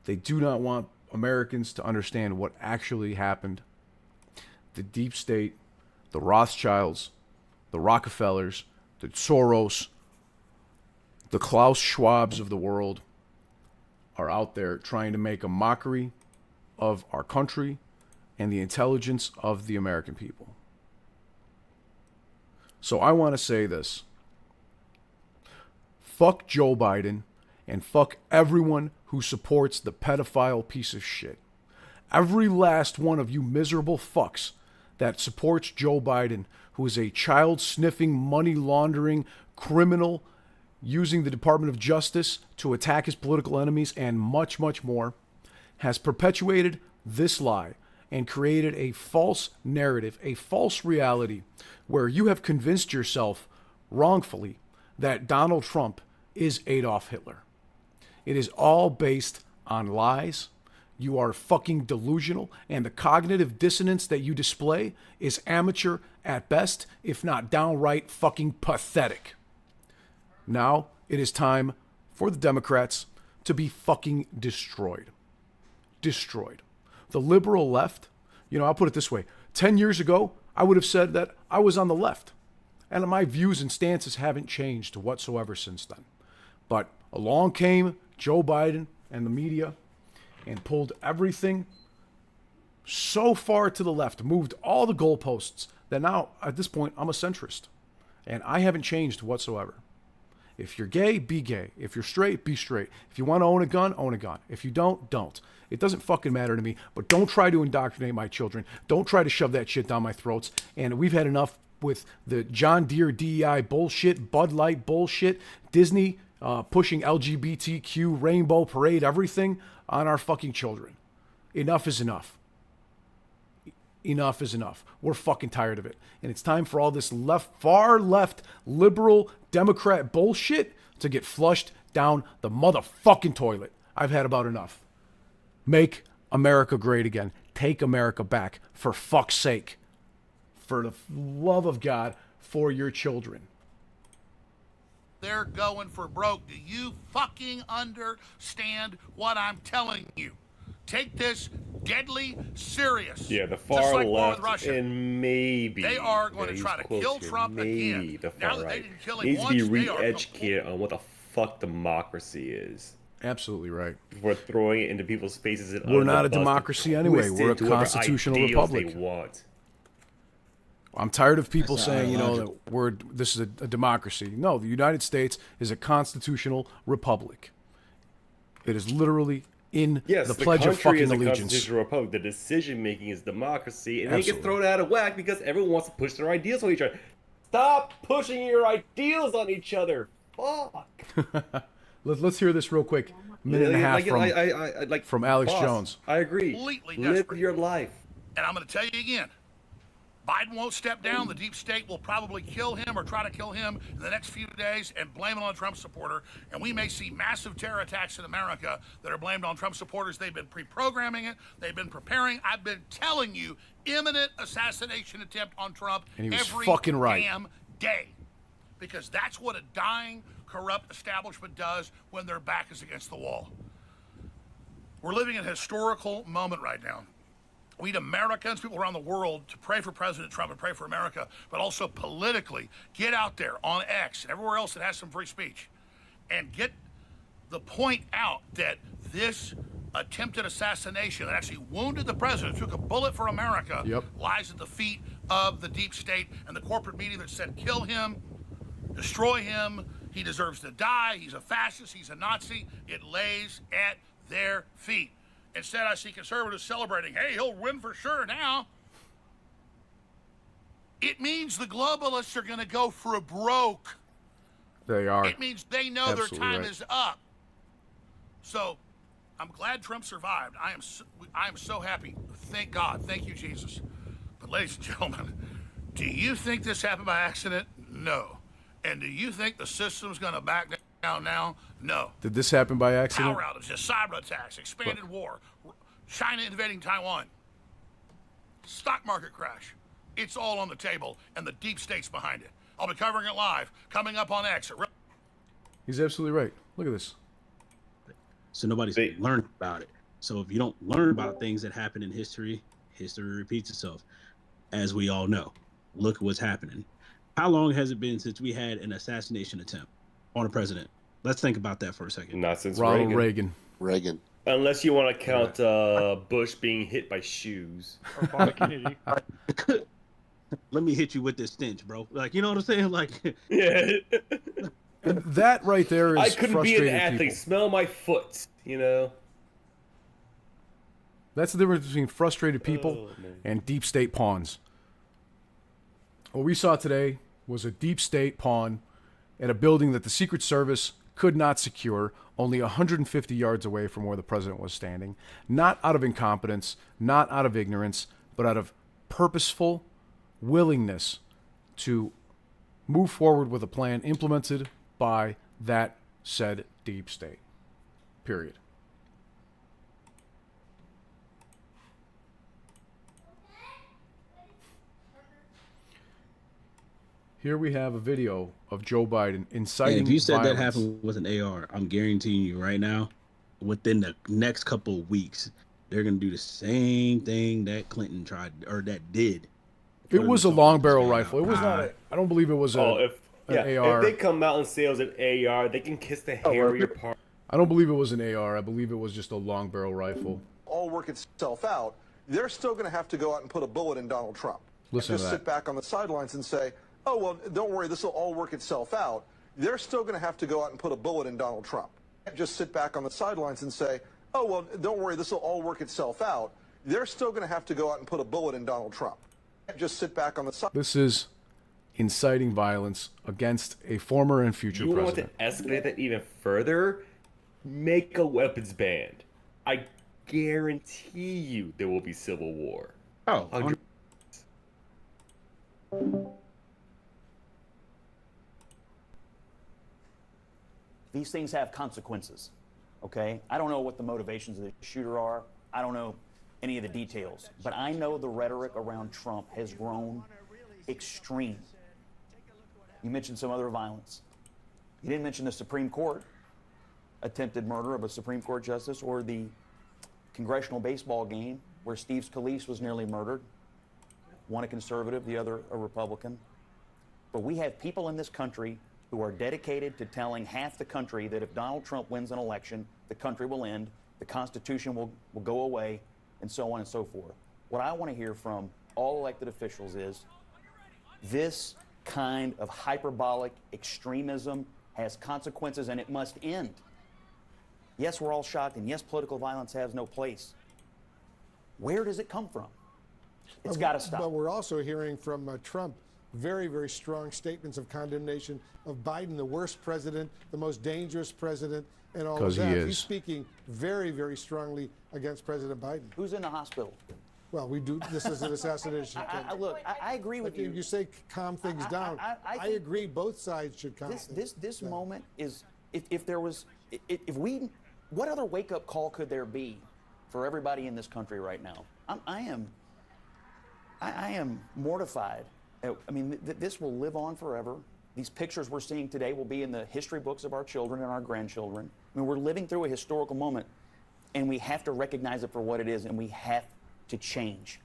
They do not want Americans to understand what actually happened. The deep state, the Rothschilds, the Rockefellers, the Soros, the Klaus Schwabs of the world are out there trying to make a mockery of our country and the intelligence of the American people. So I want to say this. Fuck Joe Biden and fuck everyone who supports the pedophile piece of shit. Every last one of you miserable fucks that supports Joe Biden, who is a child-sniffing, money-laundering criminal using the Department of Justice to attack his political enemies and much, much more, has perpetuated this lie and created a false narrative, a false reality, where you have convinced yourself wrongfully that Donald Trump is Adolf Hitler. It is all based on lies. You are fucking delusional, and the cognitive dissonance that you display is amateur at best, if not downright fucking pathetic. Now it is time for the Democrats to be fucking destroyed. Destroyed. The liberal left, I'll put it this way. 10 years ago, I would have said that I was on the left, and my views and stances haven't changed whatsoever since then. But along came Joe Biden and the media and pulled everything so far to the left, moved all the goalposts, that now, at this point, I'm a centrist. And I haven't changed whatsoever. If you're gay, be gay. If you're straight, be straight. If you want to own a gun, own a gun. If you don't, don't. It doesn't fucking matter to me. But don't try to indoctrinate my children. Don't try to shove that shit down my throats. And we've had enough with the John Deere DEI bullshit, Bud Light bullshit, Disney pushing LGBTQ, rainbow parade, everything on our fucking children. Enough is enough. Enough is enough. We're fucking tired of it. And it's time for all this far left, liberal, Democrat bullshit to get flushed down the motherfucking toilet. I've had about enough. Make America great again. Take America back. For fuck's sake. For the love of God, for your children. They're going for broke. Do you fucking understand what I'm telling you? Take this deadly serious. Yeah, the Just far like war with left Russia. and maybe They are going to he's try to close kill here, Trump maybe again. The far Now that right they didn't kill him needs once, to be they are re-educated on what the fuck democracy is. Absolutely right. Before throwing it into people's faces. And We're not a democracy anyway. We're a constitutional republic. They want. I'm tired of people saying, that this is a democracy. No, the United States is a constitutional republic. It is literally in the Pledge of fucking is a Allegiance. Constitutional republic. The decision making is democracy, and they Absolutely. get thrown out of whack because everyone wants to push their ideas on each other. Stop pushing your ideals on each other. Fuck. Let's hear this real quick. Minute and a half from Alex boss, Jones. I agree. Completely Live desperate. your life. And I'm going to tell you again, Biden won't step down. The deep state will probably kill him or try to kill him in the next few days and blame it on a Trump supporter. And we may see massive terror attacks in America that are blamed on Trump supporters. They've been pre-programming it. They've been preparing. I've been telling you, imminent assassination attempt on Trump And he was every fucking right. damn day. Because that's what a dying, corrupt establishment does when their back is against the wall. We're living in a historical moment right now. We need Americans, people around the world, to pray for President Trump and pray for America, but also politically get out there on X and everywhere else that has some free speech and get the point out that this attempted assassination that actually wounded the president, took a bullet for America, lies at the feet of the deep state and the corporate media that said kill him, destroy him, he deserves to die, he's a fascist, he's a Nazi. It lays at their feet. Instead, I see conservatives celebrating, hey, he'll win for sure now. It means the globalists are going to go for a broke. They are. It means they know Absolutely their time right. is up. So I'm glad Trump survived. I am so happy. Thank God. Thank you, Jesus. But ladies and gentlemen, do you think this happened by accident? No. And do you think the system's going to back down now? No. Did this happen by accident? Power outages, cyber attacks, expanded war, China invading Taiwan, stock market crash. It's all on the table, and the deep state's behind it. I'll be covering it live, coming up on X. He's absolutely right. Look at this. So nobody's learned about it. So if you don't learn about things that happen in history, history repeats itself. As we all know, look at what's happening. How long has it been since we had an assassination attempt on a president? Let's think about that for a second. Not since Ronald Reagan. Reagan. Unless you want to count Bush being hit by shoes. Or Bobby Kennedy. Let me hit you with this stench, bro. Like, you know what I'm saying? Like, yeah. And that right there is I couldn't be an frustrating athlete. people. Smell my foot, you know? That's the difference between frustrated people and deep state pawns. What we saw today was a deep state pawn in a building that the Secret Service could not secure, only 150 yards away from where the president was standing. Not out of incompetence, not out of ignorance, but out of purposeful willingness to move forward with a plan implemented by that said deep state. Period. Here we have a video of Joe Biden inciting And if you said violence. that happened with an AR, I'm guaranteeing you right now, within the next couple of weeks, they're gonna do the same thing that Clinton tried or that did. It was a long barrel rifle. It was not. I don't believe it was an AR. If they come out and say it was an AR, they can kiss the hairier part. I don't believe it was an AR. I believe it was just a long barrel rifle. All work itself out. They're still going to have to go out and put a bullet in Donald Trump. Listen just to that. sit back on the sidelines and say, "Oh well, don't worry, this will all work itself out." They're still going to have to go out and put a bullet in Donald Trump. Just sit back on the sidelines and say, "Oh well, don't worry, this will all work itself out." They're still going to have to go out and put a bullet in Donald Trump. Just sit back on the side. This is inciting violence against a former and future You want president. to escalate that even further? Make a weapons ban. I guarantee you there will be civil war. Oh, 100%. These things have consequences, okay? I don't know what the motivations of the shooter are. I don't know any of the details, but I know the rhetoric around Trump has grown extreme. You mentioned some other violence. You didn't mention the Supreme Court attempted murder of a Supreme Court justice, or the congressional baseball game where Steve Scalise was nearly murdered. One a conservative, the other a Republican. But we have people in this country who are dedicated to telling half the country that if Donald Trump wins an election, the country will end, the Constitution will go away, and so on and so forth. What I want to hear from all elected officials is this kind of hyperbolic extremism has consequences and it must end. Yes, we're all shocked, and yes, political violence has no place. Where does it come from? It's got to stop. But we're also hearing from Trump very, very strong statements of condemnation of Biden, the worst president, the most dangerous president, and all of 'Cause he that. is. He's speaking very, very strongly against President Biden. Who's in the hospital? Well, we do. This is an assassination. Look, I agree with you. You say calm things down. I agree. Both sides should calm. This moment is, if there was, if we, what other wake-up call could there be for everybody in this country right now? I am mortified. I mean, this will live on forever. These pictures we're seeing today will be in the history books of our children and our grandchildren. I mean, we're living through a historical moment, and we have to recognize it for what it is, and we have to change.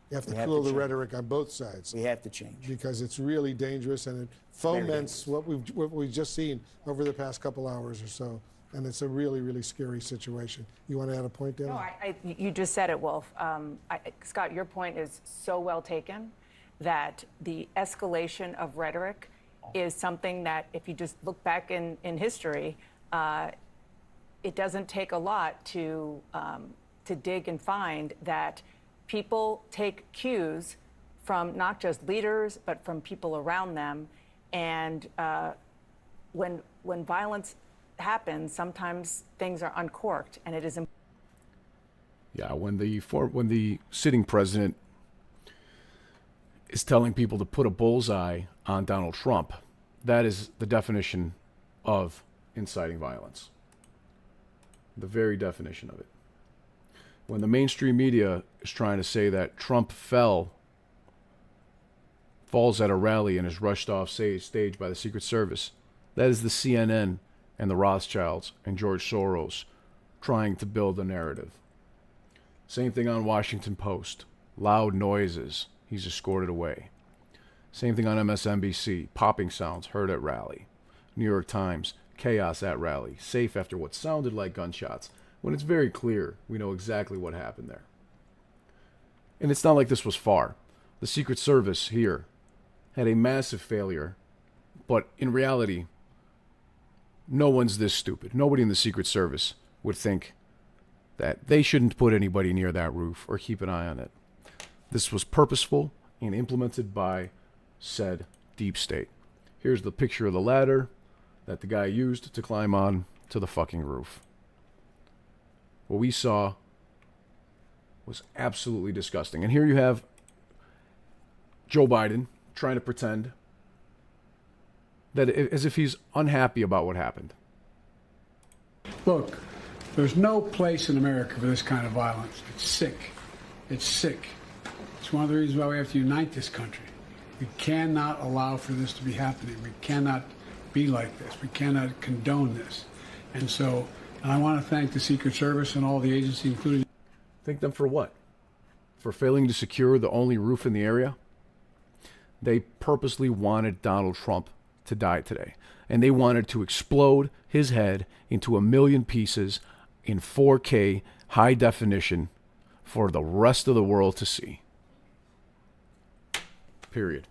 You have to cool the rhetoric on both sides. We have to change. Because it's really dangerous, and it foments what we've just seen over the past couple hours or so. And it's a really, really scary situation. You want to add a point, Dan? No, you just said it, Wolf. Scott, your point is so well taken that the escalation of rhetoric is something that, if you just look back in history, it doesn't take a lot to dig and find that people take cues from not just leaders, but from people around them. And when violence happens, sometimes things are uncorked, and it is important. Yeah, when the sitting president is telling people to put a bullseye on Donald Trump, that is the definition of inciting violence. The very definition of it. When the mainstream media is trying to say that Trump falls at a rally and is rushed off stage by the Secret Service, that is the CNN and the Rothschilds and George Soros trying to build a narrative. Same thing on Washington Post. Loud noises. He's escorted away. Same thing on MSNBC. Popping sounds heard at rally. New York Times. Chaos at rally. Safe after what sounded like gunshots. When it's very clear, we know exactly what happened there. And it's not like this was far. The Secret Service here had a massive failure. But in reality, no one's this stupid. Nobody in the Secret Service would think that they shouldn't put anybody near that roof or keep an eye on it. This was purposeful and implemented by said deep state. Here's the picture of the ladder that the guy used to climb on to the fucking roof. What we saw was absolutely disgusting. And here you have Joe Biden trying to pretend that as if he's unhappy about what happened. Look, There's no place in America for this kind of violence. It's sick. It's sick. It's one of the reasons why we have to unite this country. We cannot allow for this to be happening. We cannot be like this. We cannot condone this. And so, I want to thank the Secret Service and all the agencies, including... Thank them for what? For failing to secure the only roof in the area? They purposely wanted Donald Trump to die today. And they wanted to explode his head into 1 million pieces in 4K high definition for the rest of the world to see. Period.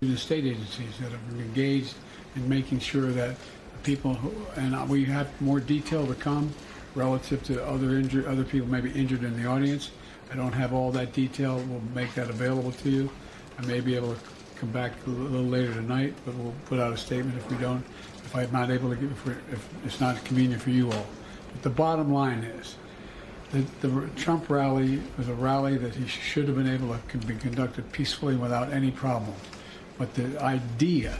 The state agencies that have been engaged in making sure that people who, and we have more detail to come relative to other people maybe injured in the audience. I don't have all that detail. We'll make that available to you. I may be able to come back a little later tonight, but we'll put out a statement if I'm not able to if it's not convenient for you all. But the bottom line is that the Trump rally was a rally that he should have been able to be conducted peacefully without any problem. But the idea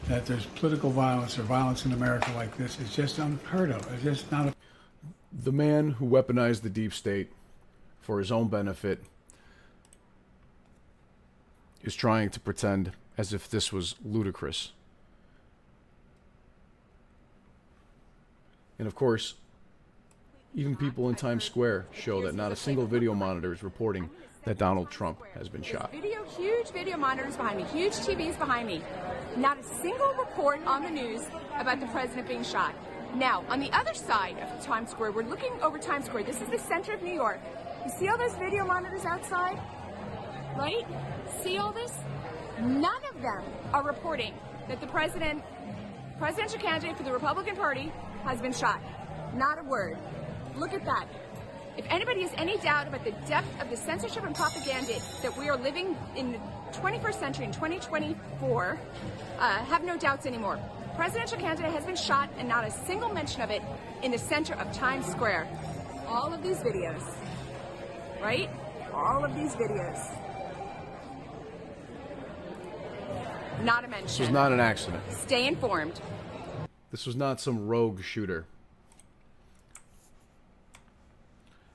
that there's political violence or violence in America like this is just unheard of. It's just not. The man who weaponized the deep state for his own benefit is trying to pretend as if this was ludicrous. And of course, even people in Times Square show that not a single video monitor is reporting that Donald Trump has been shot. Huge video monitors behind me, huge TVs behind me. Not a single report on the news about the president being shot. Now, on the other side of Times Square, we're looking over Times Square. This is the center of New York. You see all those video monitors outside? Right? See all this? None of them are reporting that the presidential candidate for the Republican Party has been shot. Not a word. Look at that. If anybody has any doubt about the depth of the censorship and propaganda that we are living in the 21st century in 2024, have no doubts anymore. Presidential candidate has been shot and not a single mention of it in the center of Times Square. All of these videos, right? All of these videos. Not a mention. This was not an accident. Stay informed. This was not some rogue shooter.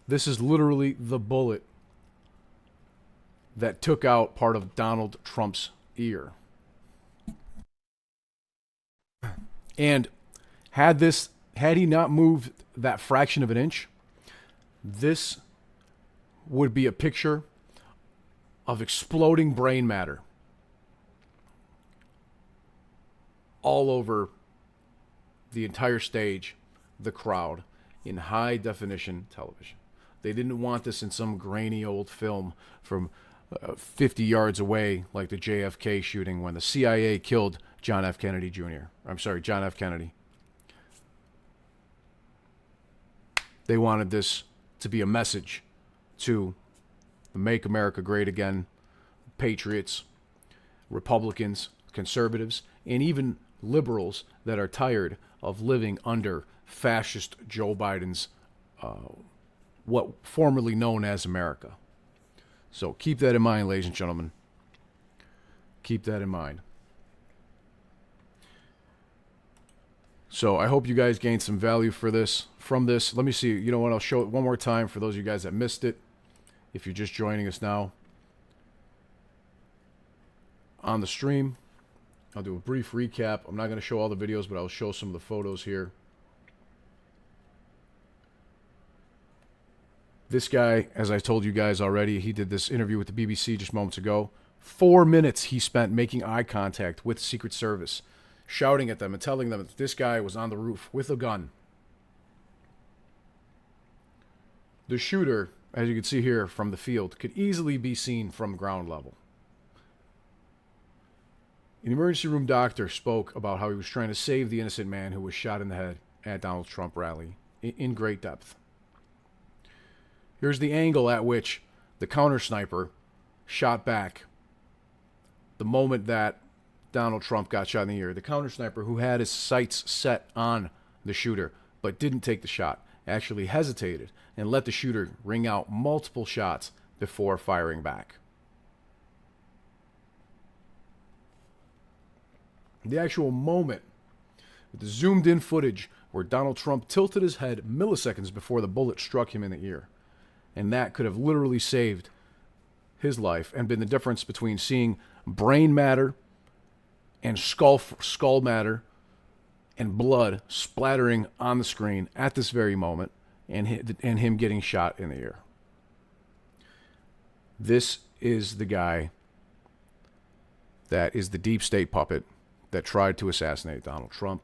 This is literally the bullet that took out part of Donald Trump's ear. And had he not moved that fraction of an inch, this would be a picture of exploding brain matter all over the entire stage, the crowd, in high definition television. They didn't want this in some grainy old film from 50 yards away, like the JFK shooting when the CIA killed John F. Kennedy Jr. John F. Kennedy. They wanted this to be a message to the Make America Great Again patriots, Republicans, conservatives, and even liberals that are tired of living under fascist Joe Biden's what formerly known as America. So keep that in mind, ladies and gentlemen. Keep that in mind. So I hope you guys gained some value from this. Let me see. You know what? I'll show it one more time for those of you guys that missed it. If you're just joining us now on the stream, I'll do a brief recap. I'm not going to show all the videos, but I'll show some of the photos here. This guy, as I told you guys already, he did this interview with the BBC just moments ago. 4 minutes he spent making eye contact with Secret Service, shouting at them and telling them that this guy was on the roof with a gun. The shooter, as you can see here from the field, could easily be seen from ground level. An emergency room doctor spoke about how he was trying to save the innocent man who was shot in the head at Donald Trump rally in great depth. Here's the angle at which the counter sniper shot back the moment that Donald Trump got shot in the ear. The counter sniper, who had his sights set on the shooter but didn't take the shot, actually hesitated and let the shooter ring out multiple shots before firing back. The actual moment with the zoomed-in footage where Donald Trump tilted his head milliseconds before the bullet struck him in the ear. And that could have literally saved his life and been the difference between seeing brain matter and skull matter and blood splattering on the screen at this very moment and him getting shot in the ear. This is the guy that is the deep state puppet that tried to assassinate Donald Trump.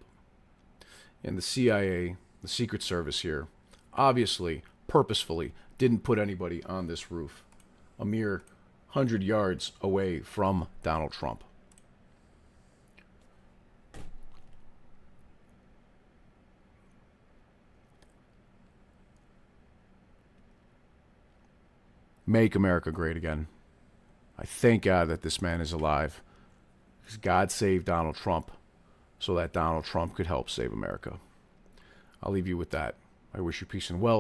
And the CIA, the Secret Service here, obviously, purposefully, didn't put anybody on this roof a mere 100 yards away from Donald Trump. Make America great again. I thank God that this man is alive, because God saved Donald Trump so that Donald Trump could help save America. I'll leave you with that. I wish you peace and wealth.